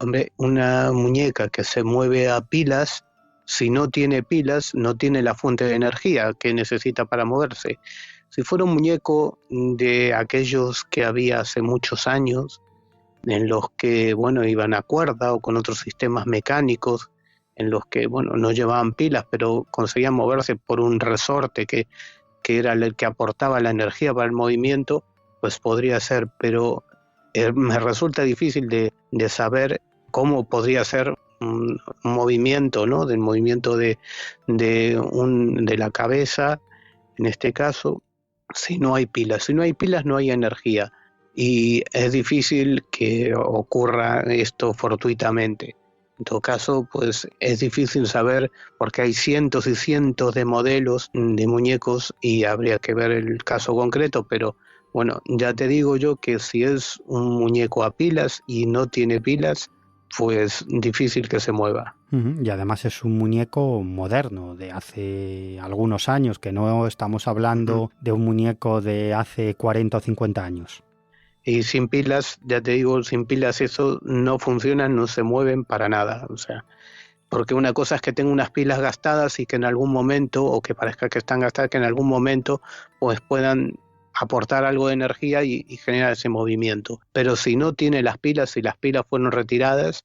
Hombre, una muñeca que se mueve a pilas, si no tiene pilas, no tiene la fuente de energía que necesita para moverse. Si fuera un muñeco de aquellos que había hace muchos años, en los que, bueno, iban a cuerda o con otros sistemas mecánicos, en los que, bueno, no llevaban pilas, pero conseguían moverse por un resorte que era el que aportaba la energía para el movimiento, pues podría ser, pero me resulta difícil de saber cómo podría ser un movimiento, ¿no? Del movimiento de la cabeza, en este caso, si no hay pilas. Si no hay pilas, no hay energía. Y es difícil que ocurra esto fortuitamente. En todo caso, pues es difícil saber porque hay cientos y cientos de modelos de muñecos y habría que ver el caso concreto, pero bueno, ya te digo yo que si es un muñeco a pilas y no tiene pilas, pues difícil que se mueva. Y además es un muñeco moderno, de hace algunos años, que no estamos hablando de un muñeco de hace 40 o 50 años. Y sin pilas, ya te digo, sin pilas eso no funciona, no se mueven para nada. O sea, porque una cosa es que tenga unas pilas gastadas y que en algún momento, o que parezca que están gastadas, que en algún momento pues puedan aportar algo de energía y generar ese movimiento. Pero si no tiene las pilas, si las pilas fueron retiradas,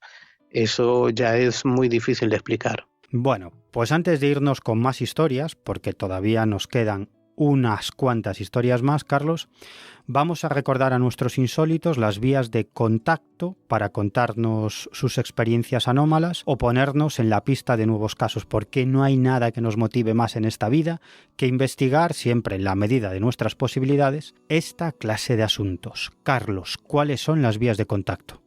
eso ya es muy difícil de explicar. Bueno, pues antes de irnos con más historias, porque todavía nos quedan unas cuantas historias más, Carlos, vamos a recordar a nuestros insólitos las vías de contacto para contarnos sus experiencias anómalas o ponernos en la pista de nuevos casos, porque no hay nada que nos motive más en esta vida que investigar, siempre en la medida de nuestras posibilidades, esta clase de asuntos. Carlos, ¿cuáles son las vías de contacto?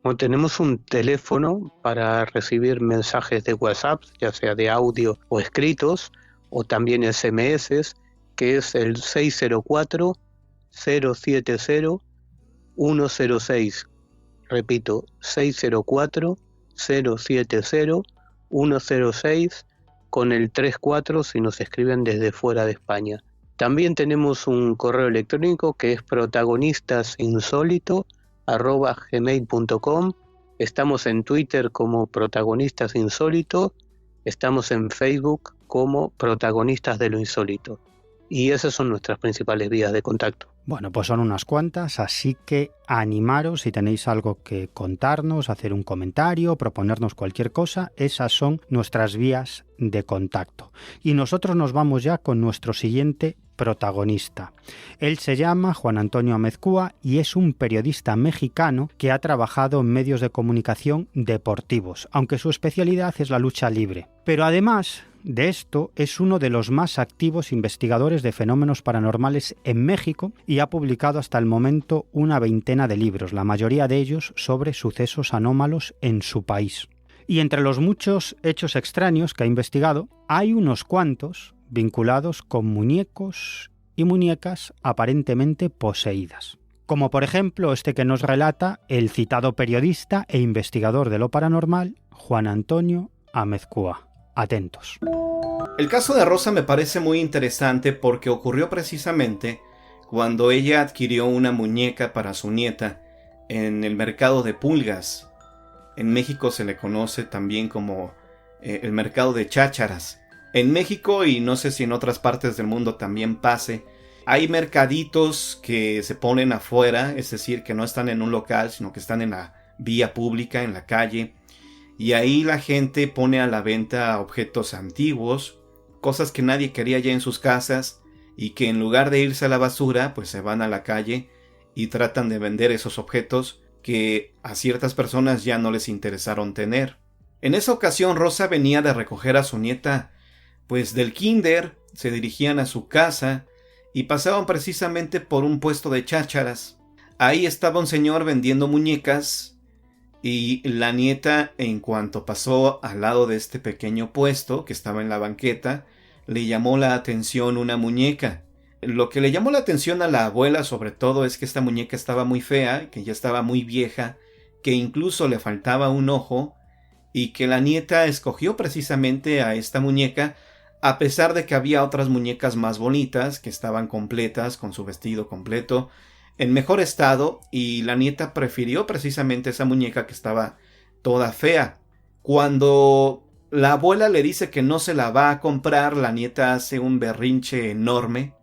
Bueno, tenemos un teléfono para recibir mensajes de WhatsApp, ya sea de audio o escritos, o también SMS, que es el 604-070-106. Repito, 604-070-106 con el 34 si nos escriben desde fuera de España. También tenemos un correo electrónico que es protagonistasinsolito@gmail.com. Estamos en Twitter como Protagonistas Insólito. Estamos en Facebook como Protagonistas de lo Insólito. Y esas son nuestras principales vías de contacto. Bueno, pues son unas cuantas, así que animaros si tenéis algo que contarnos, hacer un comentario, proponernos cualquier cosa, esas son nuestras vías de contacto. Y nosotros nos vamos ya con nuestro siguiente protagonista. Él se llama Juan Antonio Amezcua y es un periodista mexicano que ha trabajado en medios de comunicación deportivos, aunque su especialidad es la lucha libre. Pero además de esto, es uno de los más activos investigadores de fenómenos paranormales en México y ha publicado hasta el momento una veintena de libros, la mayoría de ellos sobre sucesos anómalos en su país. Y entre los muchos hechos extraños que ha investigado, hay unos cuantos vinculados con muñecos y muñecas aparentemente poseídas. Como por ejemplo este que nos relata el citado periodista e investigador de lo paranormal, Juan Antonio Amezcua. Atentos. El caso de Rosa me parece muy interesante porque ocurrió precisamente cuando ella adquirió una muñeca para su nieta en el mercado de pulgas. En México se le conoce también como el mercado de chácharas. En México, y no sé si en otras partes del mundo también pase, hay mercaditos que se ponen afuera, es decir, que no están en un local, sino que están en la vía pública, en la calle. Y ahí la gente pone a la venta objetos antiguos, cosas que nadie quería ya en sus casas y que en lugar de irse a la basura, pues se van a la calle y tratan de vender esos objetos que a ciertas personas ya no les interesaron tener. En esa ocasión Rosa venía de recoger a su nieta pues del kinder, se dirigían a su casa y pasaban precisamente por un puesto de chácharas. Ahí estaba un señor vendiendo muñecas. Y la nieta, en cuanto pasó al lado de este pequeño puesto que estaba en la banqueta, le llamó la atención una muñeca. Lo que le llamó la atención a la abuela sobre todo es que esta muñeca estaba muy fea, que ya estaba muy vieja, que incluso le faltaba un ojo, y que la nieta escogió precisamente a esta muñeca, a pesar de que había otras muñecas más bonitas, que estaban completas, con su vestido completo, en mejor estado, y la nieta prefirió precisamente esa muñeca que estaba toda fea. Cuando la abuela le dice que no se la va a comprar, la nieta hace un berrinche enorme,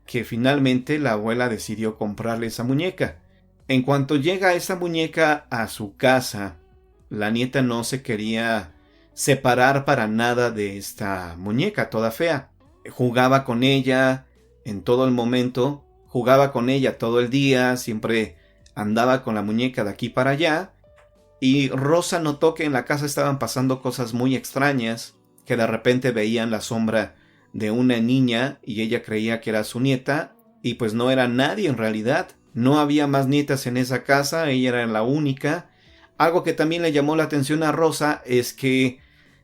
que finalmente la abuela decidió comprarle esa muñeca. En cuanto llega esa muñeca a su casa, la nieta no se quería separar para nada de esta muñeca toda fea. Jugaba con ella en todo el momento, jugaba con ella todo el día, siempre andaba con la muñeca de aquí para allá, y Rosa notó que en la casa estaban pasando cosas muy extrañas, que de repente veían la sombra de una niña y ella creía que era su nieta, y pues no era nadie en realidad. No había más nietas en esa casa, ella era la única. Algo que también le llamó la atención a Rosa es que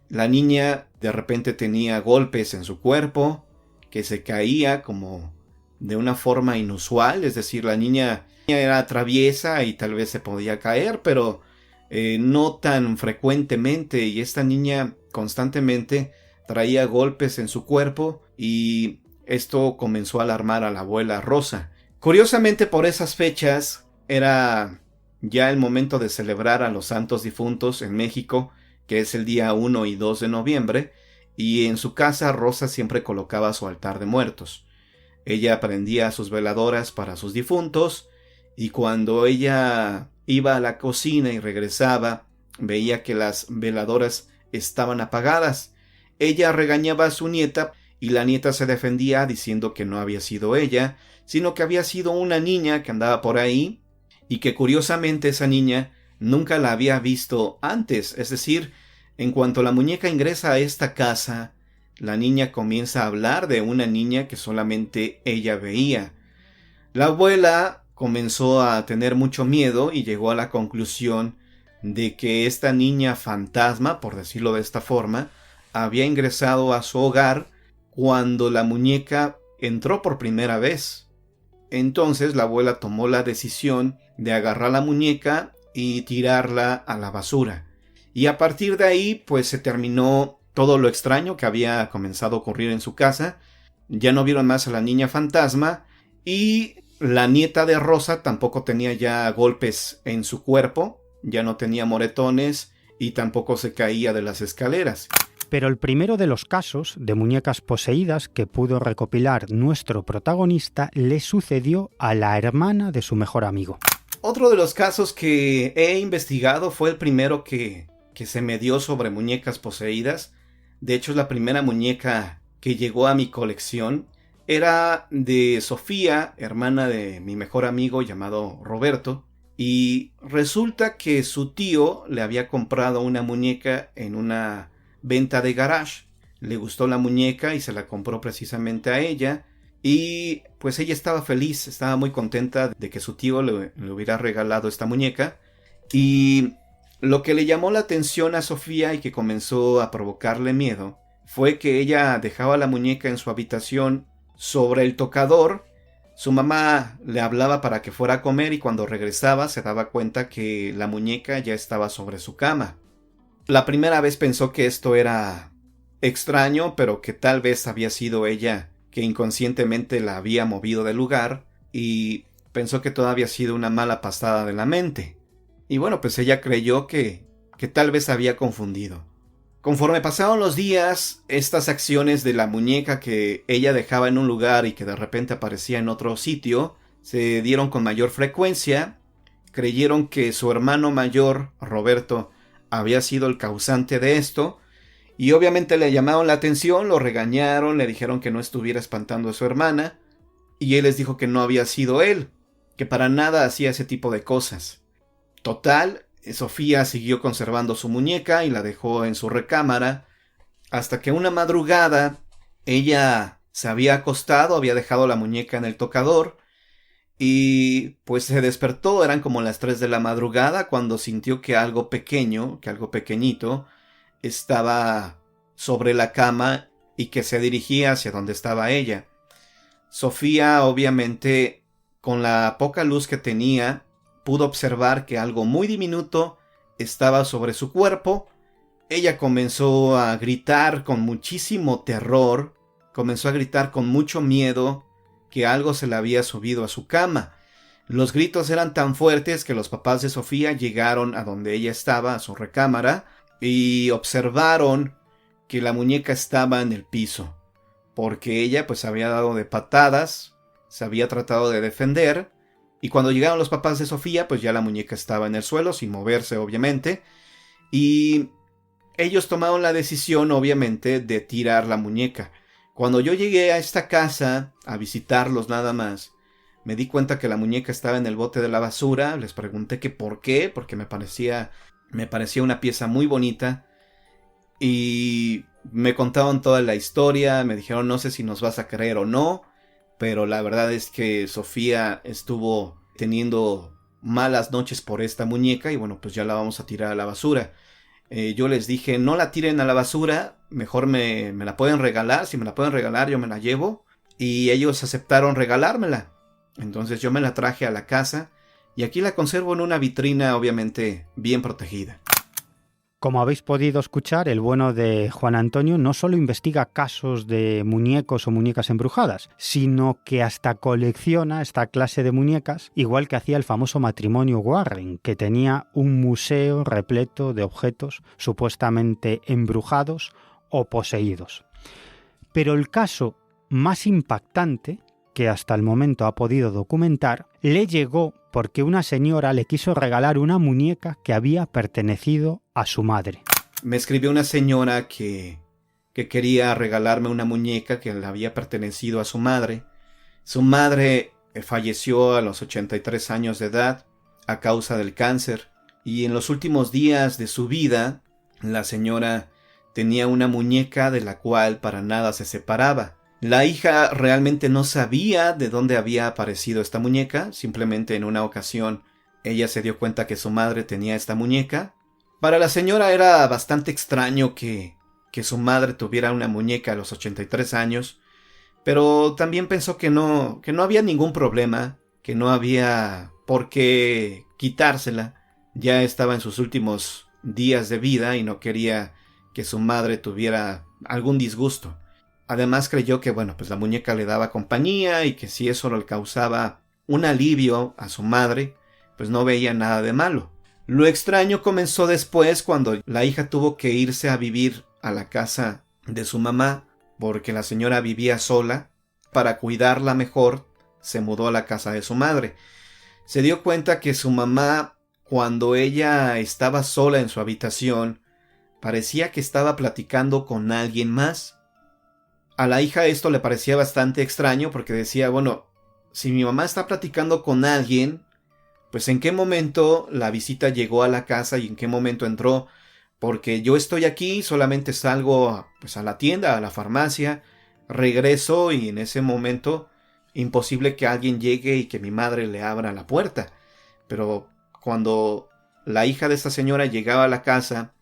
la niña de repente tenía golpes en su cuerpo, que se caía como de una forma inusual, es decir, la niña era traviesa y tal vez se podía caer, pero no tan frecuentemente, y esta niña constantemente traía golpes en su cuerpo y esto comenzó a alarmar a la abuela Rosa. Curiosamente, por esas fechas era ya el momento de celebrar a los santos difuntos en México, que es el día 1 y 2 de noviembre, y en su casa Rosa siempre colocaba su altar de muertos. Ella prendía sus veladoras para sus difuntos, y cuando ella iba a la cocina y regresaba, veía que las veladoras estaban apagadas. Ella regañaba a su nieta, y la nieta se defendía diciendo que no había sido ella, sino que había sido una niña que andaba por ahí, y que curiosamente esa niña nunca la había visto antes. Es decir, en cuanto la muñeca ingresa a esta casa, la niña comienza a hablar de una niña que solamente ella veía. La abuela comenzó a tener mucho miedo y llegó a la conclusión de que esta niña fantasma, por decirlo de esta forma, había ingresado a su hogar cuando la muñeca entró por primera vez. Entonces la abuela tomó la decisión de agarrar la muñeca y tirarla a la basura. Y a partir de ahí, pues se terminó todo lo extraño que había comenzado a ocurrir en su casa. ya no vieron más a la niña fantasma y la nieta de Rosa tampoco tenía ya golpes en su cuerpo, ya no tenía moretones y tampoco se caía de las escaleras. Pero el primero de los casos de muñecas poseídas que pudo recopilar nuestro protagonista le sucedió a la hermana de su mejor amigo. Otro de los casos que he investigado fue el primero que se me dio sobre muñecas poseídas. De hecho, es la primera muñeca que llegó a mi colección. Era de Sofía, hermana de mi mejor amigo llamado Roberto. Y resulta que su tío le había comprado una muñeca en una venta de garage. Le gustó la muñeca y se la compró precisamente a ella. Y pues ella estaba feliz, estaba muy contenta de que su tío le hubiera regalado esta muñeca. Y lo que le llamó la atención a Sofía y que comenzó a provocarle miedo fue que ella dejaba la muñeca en su habitación sobre el tocador. Su mamá le hablaba para que fuera a comer y cuando regresaba se daba cuenta que la muñeca ya estaba sobre su cama. La primera vez pensó que esto era extraño, pero que tal vez había sido ella que inconscientemente la había movido del lugar y pensó que todo había sido una mala pasada de la mente. Y bueno, pues ella creyó que tal vez había confundido. Conforme pasaron los días, estas acciones de la muñeca que ella dejaba en un lugar y que de repente aparecía en otro sitio, se dieron con mayor frecuencia. Creyeron que su hermano mayor, Roberto, había sido el causante de esto. Y obviamente le llamaron la atención, lo regañaron, le dijeron que no estuviera espantando a su hermana. Y él les dijo que no había sido él, que para nada hacía ese tipo de cosas. Total, Sofía siguió conservando su muñeca y la dejó en su recámara, hasta que una madrugada ella se había acostado, había dejado la muñeca en el tocador, y pues se despertó, eran como las 3 de la madrugada, cuando sintió que algo pequeño, que algo pequeñito, estaba sobre la cama y que se dirigía hacia donde estaba ella. Sofía, obviamente, con la poca luz que tenía, pudo observar que algo muy diminuto estaba sobre su cuerpo. Ella comenzó a gritar con muchísimo terror, comenzó a gritar con mucho miedo que algo se le había subido a su cama. Los gritos eran tan fuertes que los papás de Sofía llegaron a donde ella estaba, a su recámara, y observaron que la muñeca estaba en el piso, porque ella pues había dado de patadas, se había tratado de defender, y cuando llegaron los papás de Sofía, pues ya la muñeca estaba en el suelo, sin moverse obviamente, y ellos tomaron la decisión obviamente de tirar la muñeca. Cuando yo llegué a esta casa a visitarlos nada más, me di cuenta que la muñeca estaba en el bote de la basura. Les pregunté que por qué, porque me parecía una pieza muy bonita, y me contaron toda la historia. Me dijeron, no sé si nos vas a creer o no, pero la verdad es que Sofía estuvo teniendo malas noches por esta muñeca y bueno, pues ya la vamos a tirar a la basura. Yo les dije, no la tiren a la basura, mejor me la pueden regalar. Si me la pueden regalar, yo me la llevo. Y ellos aceptaron regalármela. Entonces yo me la traje a la casa y aquí la conservo en una vitrina, obviamente bien protegida. Como habéis podido escuchar, el bueno de Juan Antonio no solo investiga casos de muñecos o muñecas embrujadas, sino que hasta colecciona esta clase de muñecas, igual que hacía el famoso matrimonio Warren, que tenía un museo repleto de objetos supuestamente embrujados o poseídos. Pero el caso más impactante que hasta el momento ha podido documentar, le llegó porque una señora le quiso regalar una muñeca que había pertenecido a su madre. Me escribió una señora que quería regalarme una muñeca que le había pertenecido a su madre. Su madre falleció a los 83 años de edad a causa del cáncer, y en los últimos días de su vida, la señora tenía una muñeca de la cual para nada se separaba. La hija realmente no sabía de dónde había aparecido esta muñeca, simplemente en una ocasión ella se dio cuenta que su madre tenía esta muñeca. Para la señora era bastante extraño que su madre tuviera una muñeca a los 83 años, pero también pensó que no había ningún problema, que no había por qué quitársela. Ya estaba en sus últimos días de vida y no quería que su madre tuviera algún disgusto. Además creyó que, bueno, pues la muñeca le daba compañía y que si eso le causaba un alivio a su madre, pues no veía nada de malo. Lo extraño comenzó después cuando la hija tuvo que irse a vivir a la casa de su mamá porque la señora vivía sola. Para cuidarla mejor, se mudó a la casa de su madre. Se dio cuenta que su mamá, cuando ella estaba sola en su habitación, parecía que estaba platicando con alguien más. A la hija esto le parecía bastante extraño porque decía, bueno, si mi mamá está platicando con alguien, pues en qué momento la visita llegó a la casa y en qué momento entró, porque yo estoy aquí, solamente salgo pues a la tienda, a la farmacia, regreso y en ese momento imposible que alguien llegue y que mi madre le abra la puerta. Pero cuando la hija de esta señora llegaba a la casa,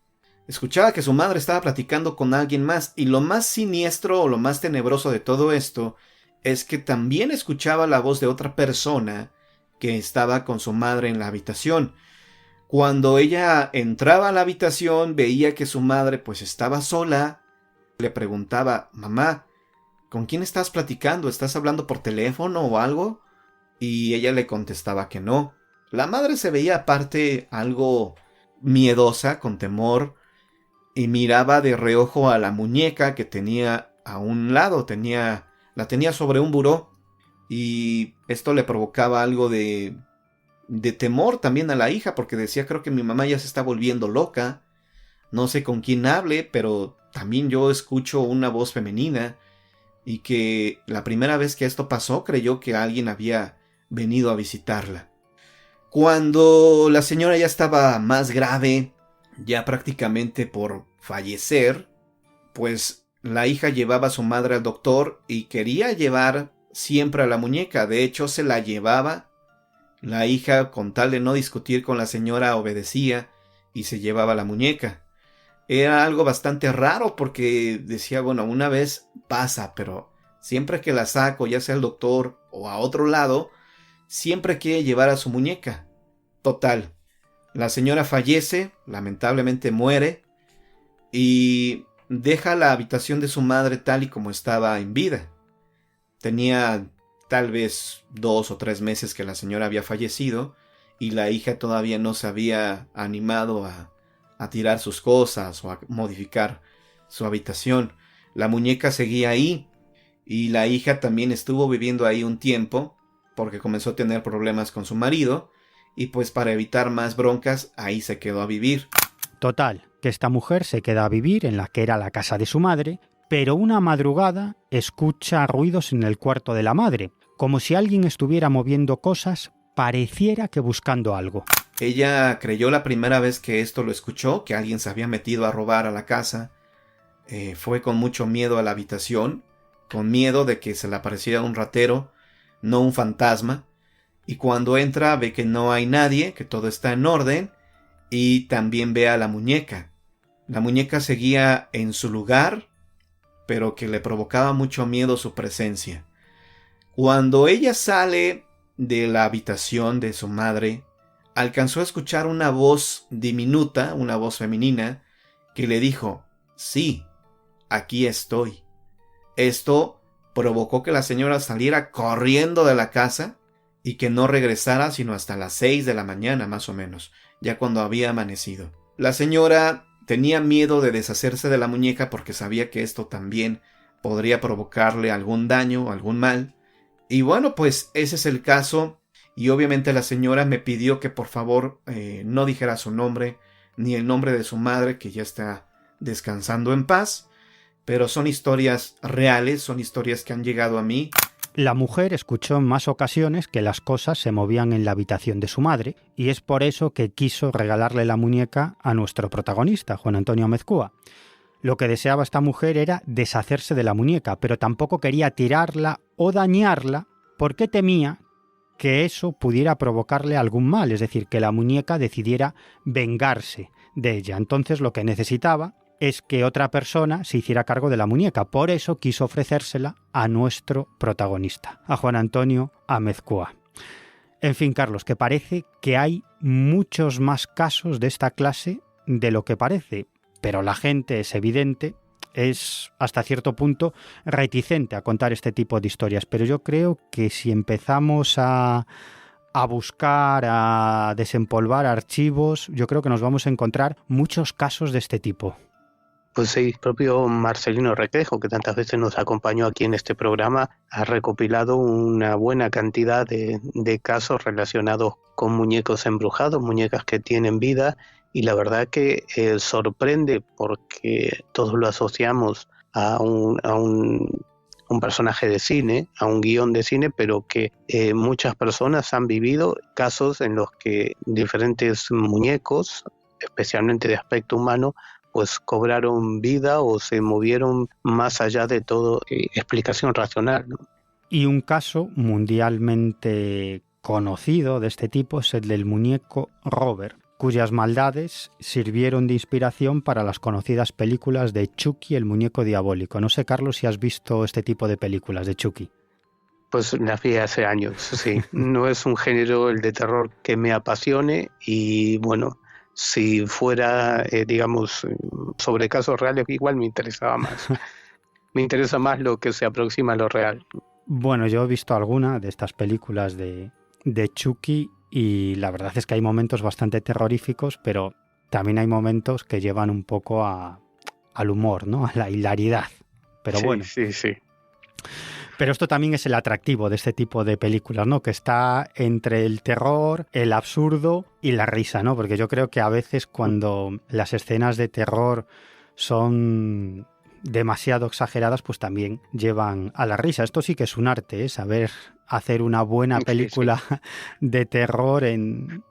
escuchaba que su madre estaba platicando con alguien más, y lo más siniestro o lo más tenebroso de todo esto es que también escuchaba la voz de otra persona que estaba con su madre en la habitación. Cuando ella entraba a la habitación, veía que su madre pues estaba sola. Le preguntaba, mamá, ¿con quién estás platicando? ¿Estás hablando por teléfono o algo? Y ella le contestaba que no. La madre se veía aparte algo miedosa, con temor, y miraba de reojo a la muñeca que tenía a un lado, la tenía sobre un buró, y esto le provocaba algo de temor también a la hija, porque decía, creo que mi mamá ya se está volviendo loca, no sé con quién hable, pero también yo escucho una voz femenina, y que la primera vez que esto pasó creyó que alguien había venido a visitarla. Cuando la señora ya estaba más grave, ya prácticamente por fallecer, pues la hija llevaba a su madre al doctor y quería llevar siempre a la muñeca. De hecho, se la llevaba. La hija, con tal de no discutir con la señora, obedecía y se llevaba la muñeca. Era algo bastante raro porque decía, bueno, una vez pasa, pero siempre que la saco, ya sea al doctor o a otro lado, siempre quiere llevar a su muñeca. Total, la señora fallece, lamentablemente muere, y deja la habitación de su madre tal y como estaba en vida. Tenía tal vez 2 o 3 meses que la señora había fallecido, y la hija todavía no se había animado a tirar sus cosas o a modificar su habitación. La muñeca seguía ahí, y la hija también estuvo viviendo ahí un tiempo, porque comenzó a tener problemas con su marido, y pues para evitar más broncas, ahí se quedó a vivir. Total, que esta mujer se queda a vivir en la que era la casa de su madre, pero una madrugada escucha ruidos en el cuarto de la madre, como si alguien estuviera moviendo cosas, pareciera que buscando algo. Ella creyó la primera vez que esto lo escuchó, que alguien se había metido a robar a la casa. Fue con mucho miedo a la habitación, con miedo de que se le apareciera un ratero, no un fantasma. Y cuando entra ve que no hay nadie, que todo está en orden, y también ve a la muñeca. La muñeca seguía en su lugar, pero que le provocaba mucho miedo su presencia. Cuando ella sale de la habitación de su madre, alcanzó a escuchar una voz diminuta, una voz femenina, que le dijo, sí, aquí estoy. Esto provocó que la señora saliera corriendo de la casa y que no regresara sino hasta las 6 de la mañana más o menos, ya cuando había amanecido. La señora tenía miedo de deshacerse de la muñeca porque sabía que esto también podría provocarle algún daño, algún mal. Y bueno, pues ese es el caso, y obviamente la señora me pidió que por favor no dijera su nombre, ni el nombre de su madre, que ya está descansando en paz, pero son historias reales, son historias que han llegado a mí. La mujer escuchó en más ocasiones que las cosas se movían en la habitación de su madre, y es por eso que quiso regalarle la muñeca a nuestro protagonista, Juan Antonio Amezcua. Lo que deseaba esta mujer era deshacerse de la muñeca, pero tampoco quería tirarla o dañarla porque temía que eso pudiera provocarle algún mal, es decir, que la muñeca decidiera vengarse de ella. Entonces lo que necesitaba es que otra persona se hiciera cargo de la muñeca. Por eso quiso ofrecérsela a nuestro protagonista, a Juan Antonio Amezcua. En fin, Carlos, que parece que hay muchos más casos de esta clase de lo que parece, pero la gente, es evidente, es hasta cierto punto reticente a contar este tipo de historias, pero yo creo que si empezamos a buscar, a desempolvar archivos, yo creo que nos vamos a encontrar muchos casos de este tipo. Pues sí, el propio Marcelino Requejo, que tantas veces nos acompañó aquí en este programa, ha recopilado una buena cantidad de casos relacionados con muñecos embrujados, muñecas que tienen vida, y la verdad que sorprende porque todos lo asociamos a un personaje de cine, a un guión de cine, pero que muchas personas han vivido casos en los que diferentes muñecos, especialmente de aspecto humano, pues cobraron vida o se movieron más allá de todo explicación racional, ¿no? Y un caso mundialmente conocido de este tipo es el del muñeco Robert, cuyas maldades sirvieron de inspiración para las conocidas películas de Chucky, el muñeco diabólico. No sé, Carlos, si has visto este tipo de películas de Chucky. Pues las vi hace años, sí. No es un género, el de terror, que me apasione y bueno, si fuera, digamos, sobre casos reales, igual me interesaba más. Me interesa más lo que se aproxima a lo real. Bueno, yo he visto alguna de estas películas de Chucky y la verdad es que hay momentos bastante terroríficos, pero también hay momentos que llevan un poco al humor, ¿no? A la hilaridad. Pero sí, bueno. Sí. Pero esto también es el atractivo de este tipo de películas, ¿no? Que está entre el terror, el absurdo y la risa, ¿no? Porque yo creo que a veces cuando las escenas de terror son demasiado exageradas, pues también llevan a la risa. Esto sí que es un arte, ¿eh? Saber hacer una buena película de terror sin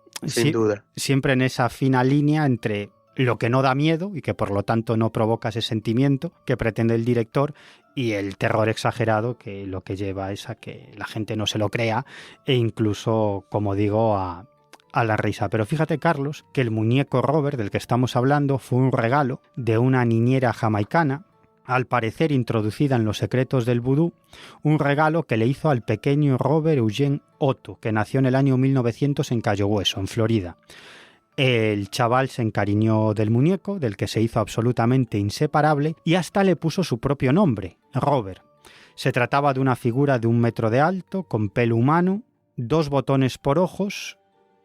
duda. Siempre en esa fina línea entre lo que no da miedo y que por lo tanto no provoca ese sentimiento que pretende el director y el terror exagerado que lo que lleva es a que la gente no se lo crea e incluso, como digo, a la risa. Pero fíjate, Carlos, que el muñeco Robert del que estamos hablando fue un regalo de una niñera jamaicana, al parecer introducida en los secretos del vudú, un regalo que le hizo al pequeño Robert Eugene Otto, que nació en el año 1900 en Cayo Hueso, en Florida. El chaval se encariñó del muñeco, del que se hizo absolutamente inseparable, y hasta le puso su propio nombre, Robert. Se trataba de una figura de 1 metro de alto, con pelo humano, 2 botones por ojos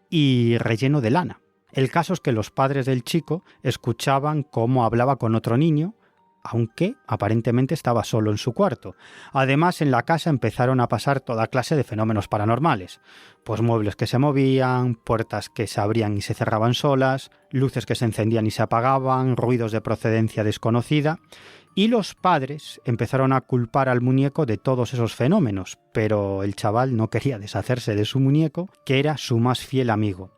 y relleno de lana. El caso es que los padres del chico escuchaban cómo hablaba con otro niño, aunque aparentemente estaba solo en su cuarto. Además, en la casa empezaron a pasar toda clase de fenómenos paranormales. Pues muebles que se movían, puertas que se abrían y se cerraban solas, luces que se encendían y se apagaban, ruidos de procedencia desconocida. Y los padres empezaron a culpar al muñeco de todos esos fenómenos, pero el chaval no quería deshacerse de su muñeco, que era su más fiel amigo.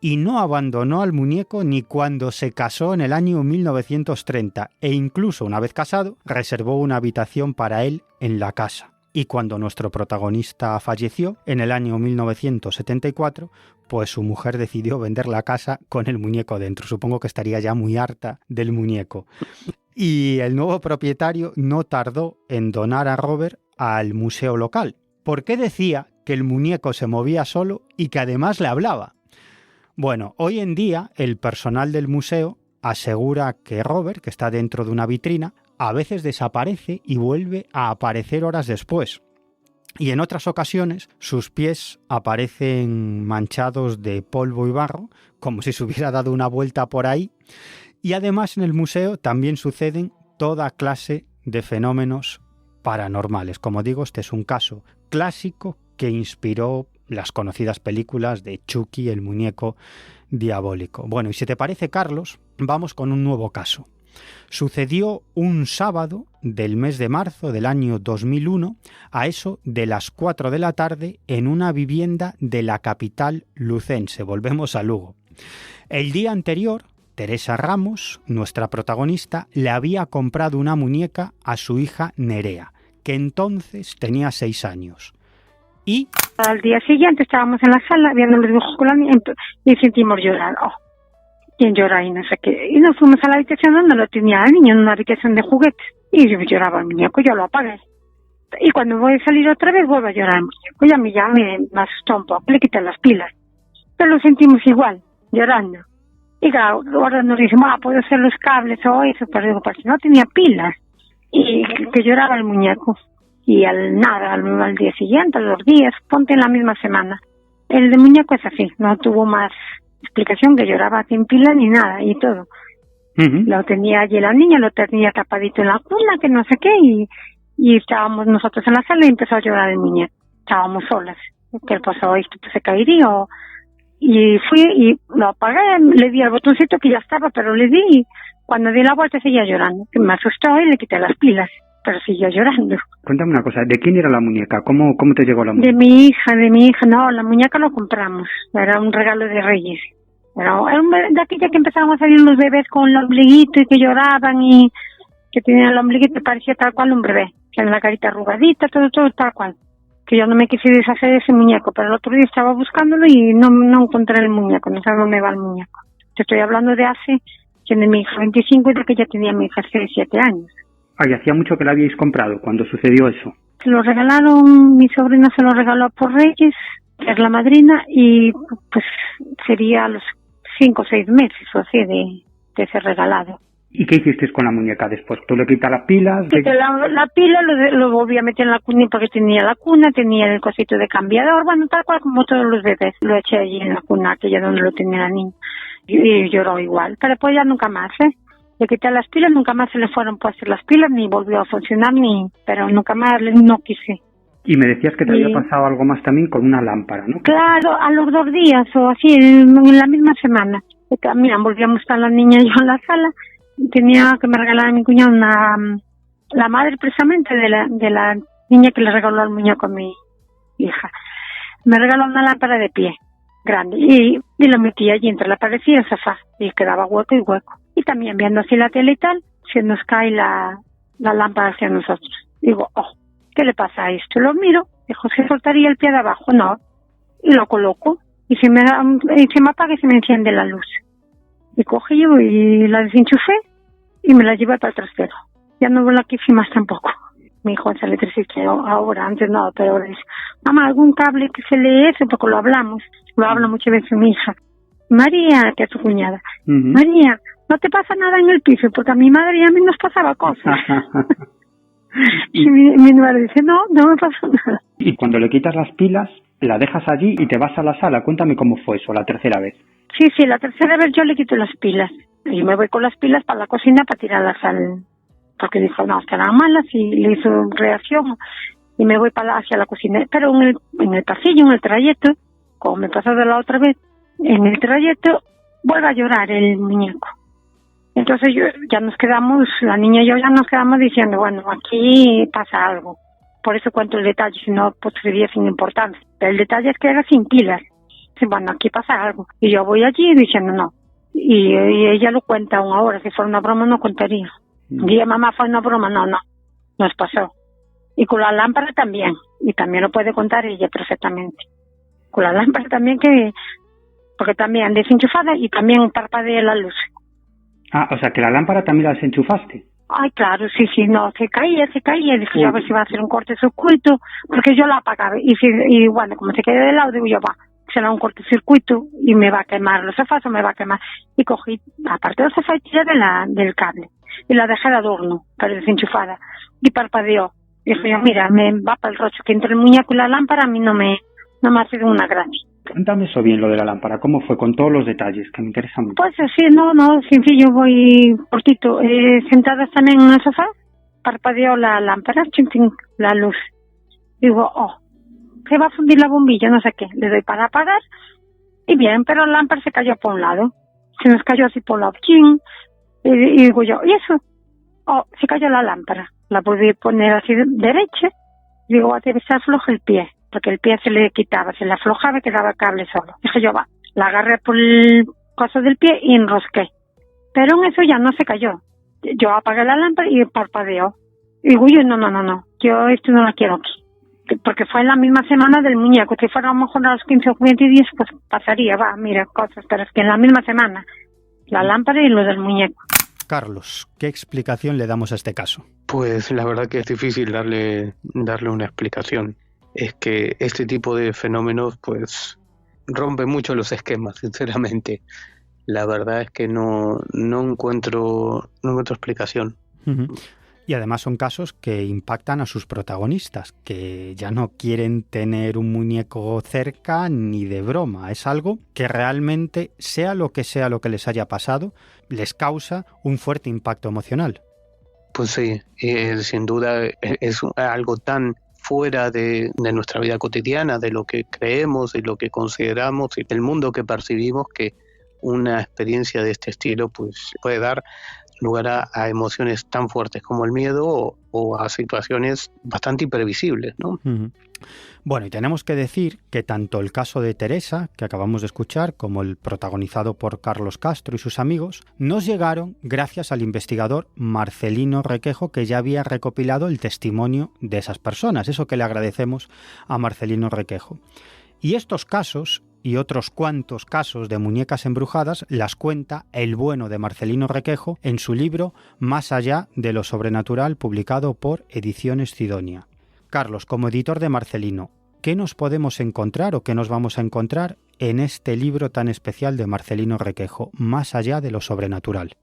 Y no abandonó al muñeco ni cuando se casó en el año 1930 e incluso una vez casado reservó una habitación para él en la casa. Y cuando nuestro protagonista falleció en el año 1974, pues su mujer decidió vender la casa con el muñeco dentro. Supongo que estaría ya muy harta del muñeco. Y el nuevo propietario no tardó en donar a Robert al museo local, porque decía que el muñeco se movía solo y que además le hablaba. Bueno, hoy en día el personal del museo asegura que Robert, que está dentro de una vitrina, a veces desaparece y vuelve a aparecer horas después. Y en otras ocasiones sus pies aparecen manchados de polvo y barro, como si se hubiera dado una vuelta por ahí. Y además en el museo también suceden toda clase de fenómenos paranormales. Como digo, este es un caso clásico que inspiró las conocidas películas de Chucky, el muñeco diabólico. Bueno, y si te parece, Carlos, vamos con un nuevo caso. Sucedió un sábado del mes de marzo del año 2001 a eso de las 4 de la tarde en una vivienda de la capital lucense. Volvemos a Lugo. El día anterior, Teresa Ramos, nuestra protagonista, le había comprado una muñeca a su hija Nerea, que entonces tenía 6 años. Y al día siguiente estábamos en la sala viendo los dibujos con la niña y sentimos llorar. Oh, ¿quién llora? Y no sé qué. Y nos fuimos a la habitación donde lo tenía el niño, en una habitación de juguetes. Y yo lloraba el muñeco, yo lo apagué. Y cuando voy a salir otra vez, vuelvo a llorar el muñeco. Y a mí ya me asustó un poco, le quité las pilas. Pero lo sentimos igual, llorando. Y claro, ahora nos dicen, puedo hacer los cables o eso, pero digo, pues no tenía pilas. Y que lloraba el muñeco. Y al día siguiente, a los 2 días, ponte en la misma semana. El de muñeco es así, no tuvo más explicación, que lloraba sin pila ni nada, y todo. Lo tenía allí la niña, lo tenía tapadito en la cuna, que no sé qué, y estábamos nosotros en la sala y empezó a llorar el muñeco. Estábamos solas. ¿Qué pasó? Esto se caería. Y fui y lo apagué, le di al botoncito que ya estaba, pero le di y cuando di la vuelta seguía llorando. Me asustó y le quité las pilas, pero siguió llorando. Cuéntame una cosa, ¿de quién era la muñeca? ¿Cómo te llegó la muñeca? De mi hija, no, la muñeca lo compramos, era un regalo de Reyes. Era de aquella que empezaban a salir los bebés con el ombliguito y que lloraban y que tenían el ombliguito, parecía tal cual un bebé, que en la carita arrugadita, todo tal cual. Que yo no me quise deshacer de ese muñeco, pero el otro día estaba buscándolo y no encontré el muñeco, no sé dónde va el muñeco. Te estoy hablando de hace, tiene mi hija 25 y de que ya tenía mi hija 7 años. ¿Y hacía mucho que la habíais comprado cuando sucedió eso? Se lo regalaron, mi sobrina se lo regaló por Reyes, que es la madrina, y pues sería a los 5 o 6 meses o así de ser regalado. ¿Y qué hiciste con la muñeca después? ¿Tú le quitas las pilas? Quité la pila, lo volví a meter en la cuna porque tenía la cuna, tenía el cosito de cambiador, bueno, tal cual como todos los bebés. Lo eché allí en la cuna, aquella donde lo tenía la niña. Y lloró igual. Pero pues ya nunca más, Le quité las pilas, nunca más se le fueron puestas las pilas, ni volvió a funcionar, pero nunca más no quise. Y me decías que te había pasado algo más también con una lámpara, ¿no? Claro, a los 2 días o así, en la misma semana. Mira, volvíamos a estar la niña y yo en la sala. Tenía que me regalar a mi cuñado la madre precisamente de la niña que le regaló al muñeco a mi hija. Me regaló una lámpara de pie grande y lo metí allí entre la pared y el sofá y quedaba hueco y hueco. Y también viendo así la tele y tal, se nos cae la lámpara hacia nosotros. Digo, ¿qué le pasa a esto? Lo miro, dijo, ¿se soltaría el pie de abajo? No. Y lo coloco y se me apaga y se me enciende la luz. Y cogí yo y la desenchufé y me la llevé para el trastero. Ya no la quise más tampoco. Mi hijo es electricista ahora, antes no, pero ahora dice, mamá, algún cable que se lee eso, porque lo hablamos. Lo habla muchas veces mi hija. María, que es su cuñada. María, no te pasa nada en el piso, porque a mi madre y a mí nos pasaba cosas. Y mi madre dice, no me pasa nada. Y cuando le quitas las pilas, la dejas allí y te vas a la sala. Cuéntame cómo fue eso la tercera vez. Sí, la tercera vez yo le quito las pilas. Y me voy con las pilas para la cocina para tirarlas porque dijo, no, estarán malas, y le hizo reacción. Y me voy hacia la cocina. Pero en el pasillo, en el trayecto, como me pasó de la otra vez, en el trayecto vuelve a llorar el muñeco. Entonces ya nos quedamos, la niña y yo ya nos quedamos diciendo, bueno, aquí pasa algo. Por eso cuento el detalle, si no, pues sería sin importancia. Pero el detalle es que era sin pilas. Bueno, aquí pasa algo. Y yo voy allí diciendo no. Y ella lo cuenta aún ahora. Si fuera una broma no contaría. Dije, mamá, fue una broma. No, nos pasó. Y con la lámpara también. Y también lo puede contar ella perfectamente. Con la lámpara también porque también desenchufada y también parpadea la luz. O sea que la lámpara también la desenchufaste. Ay, claro, sí, no, se caía. Dije, yo a ver si va a hacer un cortocircuito, porque yo la apagaba. Y bueno, como se quedó de lado, digo yo, será un cortocircuito y me va a quemar los sofás o me va a quemar. Y cogí, aparte del sofá, y tiré del cable. Y la dejé de adorno, pero desenchufada. Y parpadeó. Dije yo, mira, me va para el rocho, que entre el muñeco y la lámpara a mí no me ha sido una gracia. Cuéntame eso bien, lo de la lámpara, ¿cómo fue? Con todos los detalles, que me interesa mucho. Pues sí, no, sencillo, voy cortito, sentada también en el sofá, parpadeó la lámpara, la luz. Digo, que va a fundir la bombilla, no sé qué. Le doy para apagar y bien, pero la lámpara se cayó por un lado. Se nos cayó así por la opción. Y digo yo, ¿y eso? Se cayó la lámpara. La volví a poner así derecha. Digo, debe estar flojo el pie, porque el pie se le quitaba, se le aflojaba y quedaba el cable solo. Dije yo, la agarré por el coso del pie y enrosqué. Pero en eso ya no se cayó. Yo apagué la lámpara y parpadeó. Y digo yo, no, yo esto no la quiero aquí. Porque fue en la misma semana del muñeco. Si fuera a lo mejor a los 15 o 20 días, pues pasaría, mira, cosas. Pero es que en la misma semana, la lámpara y lo del muñeco. Carlos, ¿qué explicación le damos a este caso? Pues la verdad que es difícil darle una explicación. Es que este tipo de fenómenos, pues, rompe mucho los esquemas, sinceramente. la verdad es que no encuentro explicación. Uh-huh. Y además son casos que impactan a sus protagonistas, que ya no quieren tener un muñeco cerca ni de broma. Es algo que realmente, sea lo que les haya pasado, les causa un fuerte impacto emocional. Pues sí, sin duda es algo tan fuera de nuestra vida cotidiana, de lo que creemos y lo que consideramos y del mundo que percibimos, que una experiencia de este estilo pues puede dar lugar a emociones tan fuertes como el miedo o a situaciones bastante imprevisibles, ¿no? Uh-huh. Bueno, y tenemos que decir que tanto el caso de Teresa, que acabamos de escuchar, como el protagonizado por Carlos Castro y sus amigos, nos llegaron gracias al investigador Marcelino Requejo, que ya había recopilado el testimonio de esas personas. Eso que le agradecemos a Marcelino Requejo. Y estos casos y otros cuantos casos de muñecas embrujadas las cuenta el bueno de Marcelino Requejo en su libro Más allá de lo sobrenatural, publicado por Ediciones Cidonia. Carlos, como editor de Marcelino, ¿qué nos podemos encontrar o qué nos vamos a encontrar en este libro tan especial de Marcelino Requejo, Más allá de lo sobrenatural?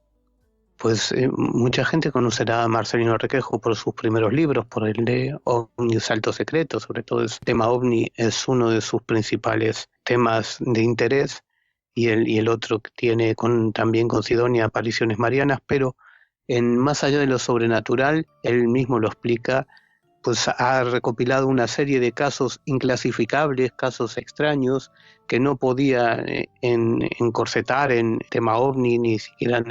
Pues mucha gente conocerá a Marcelino Requejo por sus primeros libros, por el de OVNI, Salto Secreto. Sobre todo el tema OVNI es uno de sus principales temas de interés, y el otro que tiene también con Cidonia, Apariciones Marianas, pero en Más allá de lo sobrenatural, él mismo lo explica, pues ha recopilado una serie de casos inclasificables, casos extraños, que no podía encorsetar en tema OVNI, ni siquiera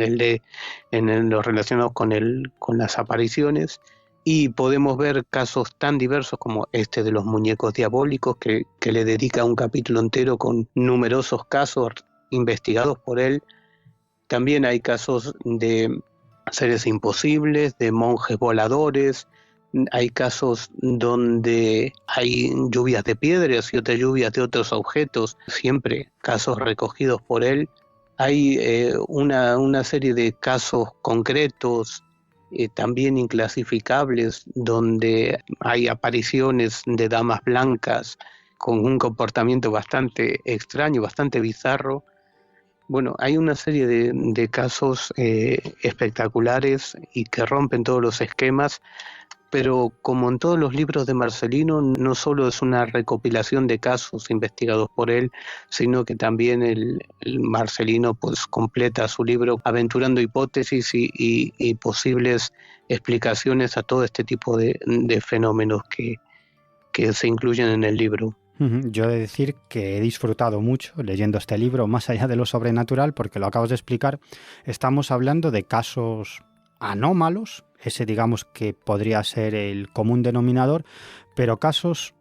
en los relacionados con las apariciones, y podemos ver casos tan diversos como este de los muñecos diabólicos, que le dedica un capítulo entero con numerosos casos investigados por él. También hay casos de seres imposibles, de monjes voladores. Hay casos donde hay lluvias de piedras y otras lluvias de otros objetos, siempre casos recogidos por él. Hay una serie de casos concretos, también inclasificables, donde hay apariciones de damas blancas con un comportamiento bastante extraño, bastante bizarro. Bueno, hay una serie de casos espectaculares y que rompen todos los esquemas. Pero como en todos los libros de Marcelino, no solo es una recopilación de casos investigados por él, sino que también el Marcelino pues completa su libro aventurando hipótesis y posibles explicaciones a todo este tipo de fenómenos que se incluyen en el libro. Yo he de decir que he disfrutado mucho leyendo este libro, Más allá de lo sobrenatural, porque lo acabas de explicar. Estamos hablando de casos anómalos, ese digamos que podría ser el común denominador, pero casos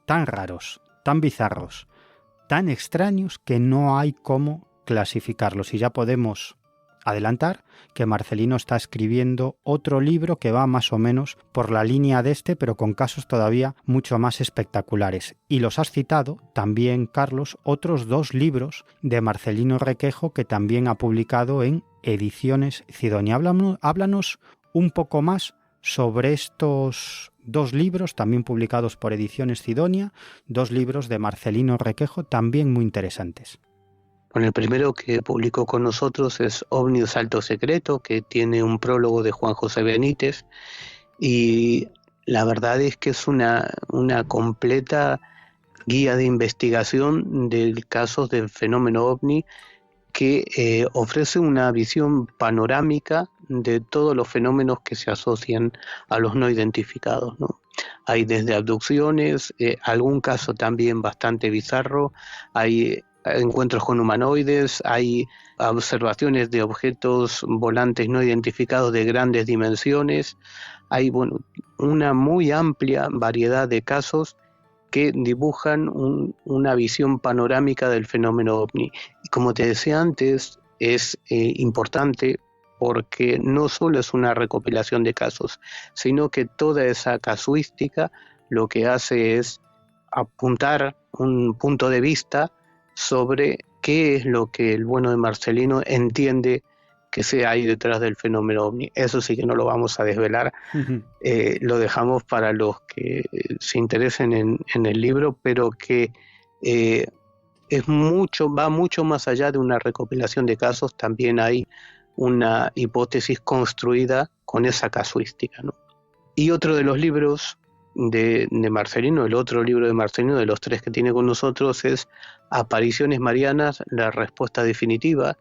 tan raros, tan bizarros, tan extraños que no hay cómo clasificarlos. Y ya podemos adelantar que Marcelino está escribiendo otro libro que va más o menos por la línea de este, pero con casos todavía mucho más espectaculares. Y los has citado también, Carlos, otros 2 libros de Marcelino Requejo que también ha publicado en Ediciones Cidonia. Háblanos un poco más sobre estos 2 libros, también publicados por Ediciones Cidonia, 2 libros de Marcelino Requejo, también muy interesantes. Bueno, el primero que publicó con nosotros es OVNI, Salto Secreto, que tiene un prólogo de Juan José Benítez, y la verdad es que es una completa guía de investigación de casos del fenómeno OVNI, que ofrece una visión panorámica de todos los fenómenos que se asocian a los no identificados, ¿no? Hay desde abducciones, algún caso también bastante bizarro, hay encuentros con humanoides, hay observaciones de objetos volantes no identificados de grandes dimensiones, hay una muy amplia variedad de casos que dibujan una visión panorámica del fenómeno OVNI. Y como te decía antes, es importante porque no solo es una recopilación de casos, sino que toda esa casuística lo que hace es apuntar un punto de vista sobre qué es lo que el bueno de Marcelino entiende que se hay detrás del fenómeno OVNI. Eso sí que no lo vamos a desvelar, lo dejamos para los que se interesen en el libro, pero que va mucho más allá de una recopilación de casos. También hay una hipótesis construida con esa casuística, ¿no? Y otro de los libros de Marcelino, el otro libro de Marcelino de los 3 que tiene con nosotros, es Apariciones Marianas, la respuesta definitiva,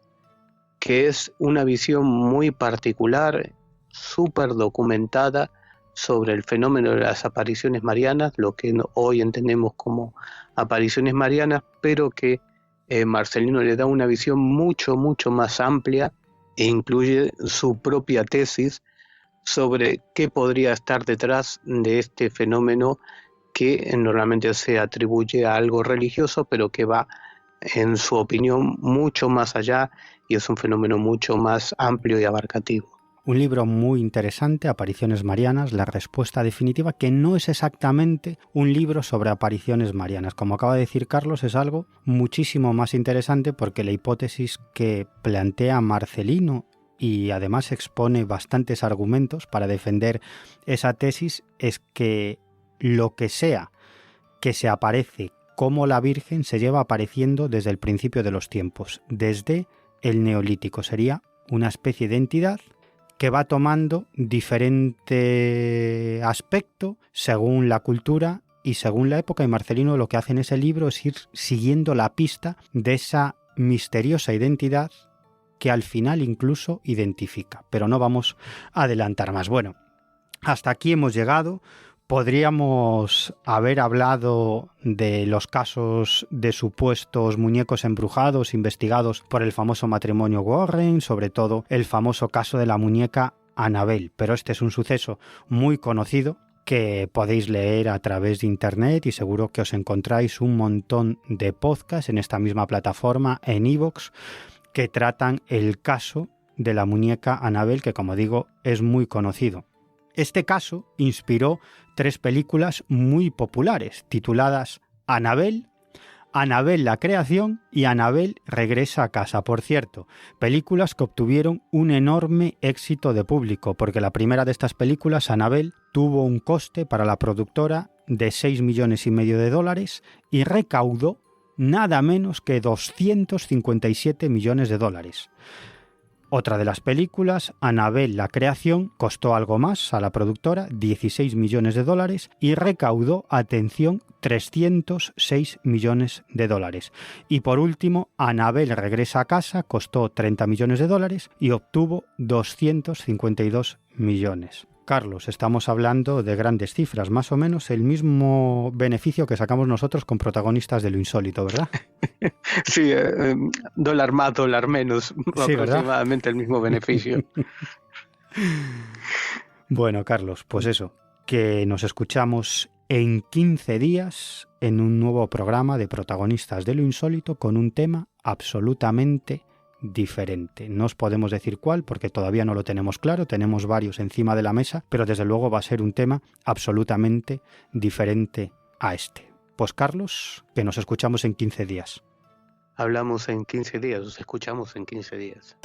que es una visión muy particular, súper documentada sobre el fenómeno de las apariciones marianas, lo que hoy entendemos como apariciones marianas, pero que Marcelino le da una visión mucho más amplia e incluye su propia tesis sobre qué podría estar detrás de este fenómeno que normalmente se atribuye a algo religioso, pero que va, en su opinión, mucho más allá y es un fenómeno mucho más amplio y abarcativo. Un libro muy interesante, Apariciones Marianas, la respuesta definitiva, que no es exactamente un libro sobre apariciones marianas. Como acaba de decir Carlos, es algo muchísimo más interesante porque la hipótesis que plantea Marcelino, y además expone bastantes argumentos para defender esa tesis, es que lo que sea que se aparece como la Virgen se lleva apareciendo desde el principio de los tiempos, desde el Neolítico. Sería una especie de entidad que va tomando diferente aspecto según la cultura y según la época, y Marcelino lo que hace en ese libro es ir siguiendo la pista de esa misteriosa identidad que al final incluso identifica. Pero no vamos a adelantar más. Bueno, hasta aquí hemos llegado. Podríamos haber hablado de los casos de supuestos muñecos embrujados investigados por el famoso matrimonio Warren, sobre todo el famoso caso de la muñeca Annabelle, pero este es un suceso muy conocido que podéis leer a través de internet y seguro que os encontráis un montón de podcasts en esta misma plataforma, en iVoox, que tratan el caso de la muñeca Annabelle, que como digo es muy conocido. Este caso inspiró 3 películas muy populares, tituladas Annabelle, Annabelle la creación y Annabelle regresa a casa. Por cierto, películas que obtuvieron un enorme éxito de público, porque la primera de estas películas, Annabelle, tuvo un coste para la productora de $6,5 millones y recaudó nada menos que $257 millones. Otra de las películas, Annabelle la creación, costó algo más a la productora, $16 millones, y recaudó, atención, $306 millones. Y por último, Annabelle regresa a casa, costó $30 millones y obtuvo 252 millones. Carlos, estamos hablando de grandes cifras, más o menos el mismo beneficio que sacamos nosotros con Protagonistas de lo Insólito, ¿verdad? Sí, dólar más, dólar menos, sí, aproximadamente, ¿verdad? El mismo beneficio. Bueno, Carlos, pues eso, que nos escuchamos en 15 días en un nuevo programa de Protagonistas de lo Insólito con un tema absolutamente diferente. No os podemos decir cuál porque todavía no lo tenemos claro, tenemos varios encima de la mesa, pero desde luego va a ser un tema absolutamente diferente a este. Pues Carlos, que nos escuchamos en 15 días. Hablamos en 15 días, nos escuchamos en 15 días.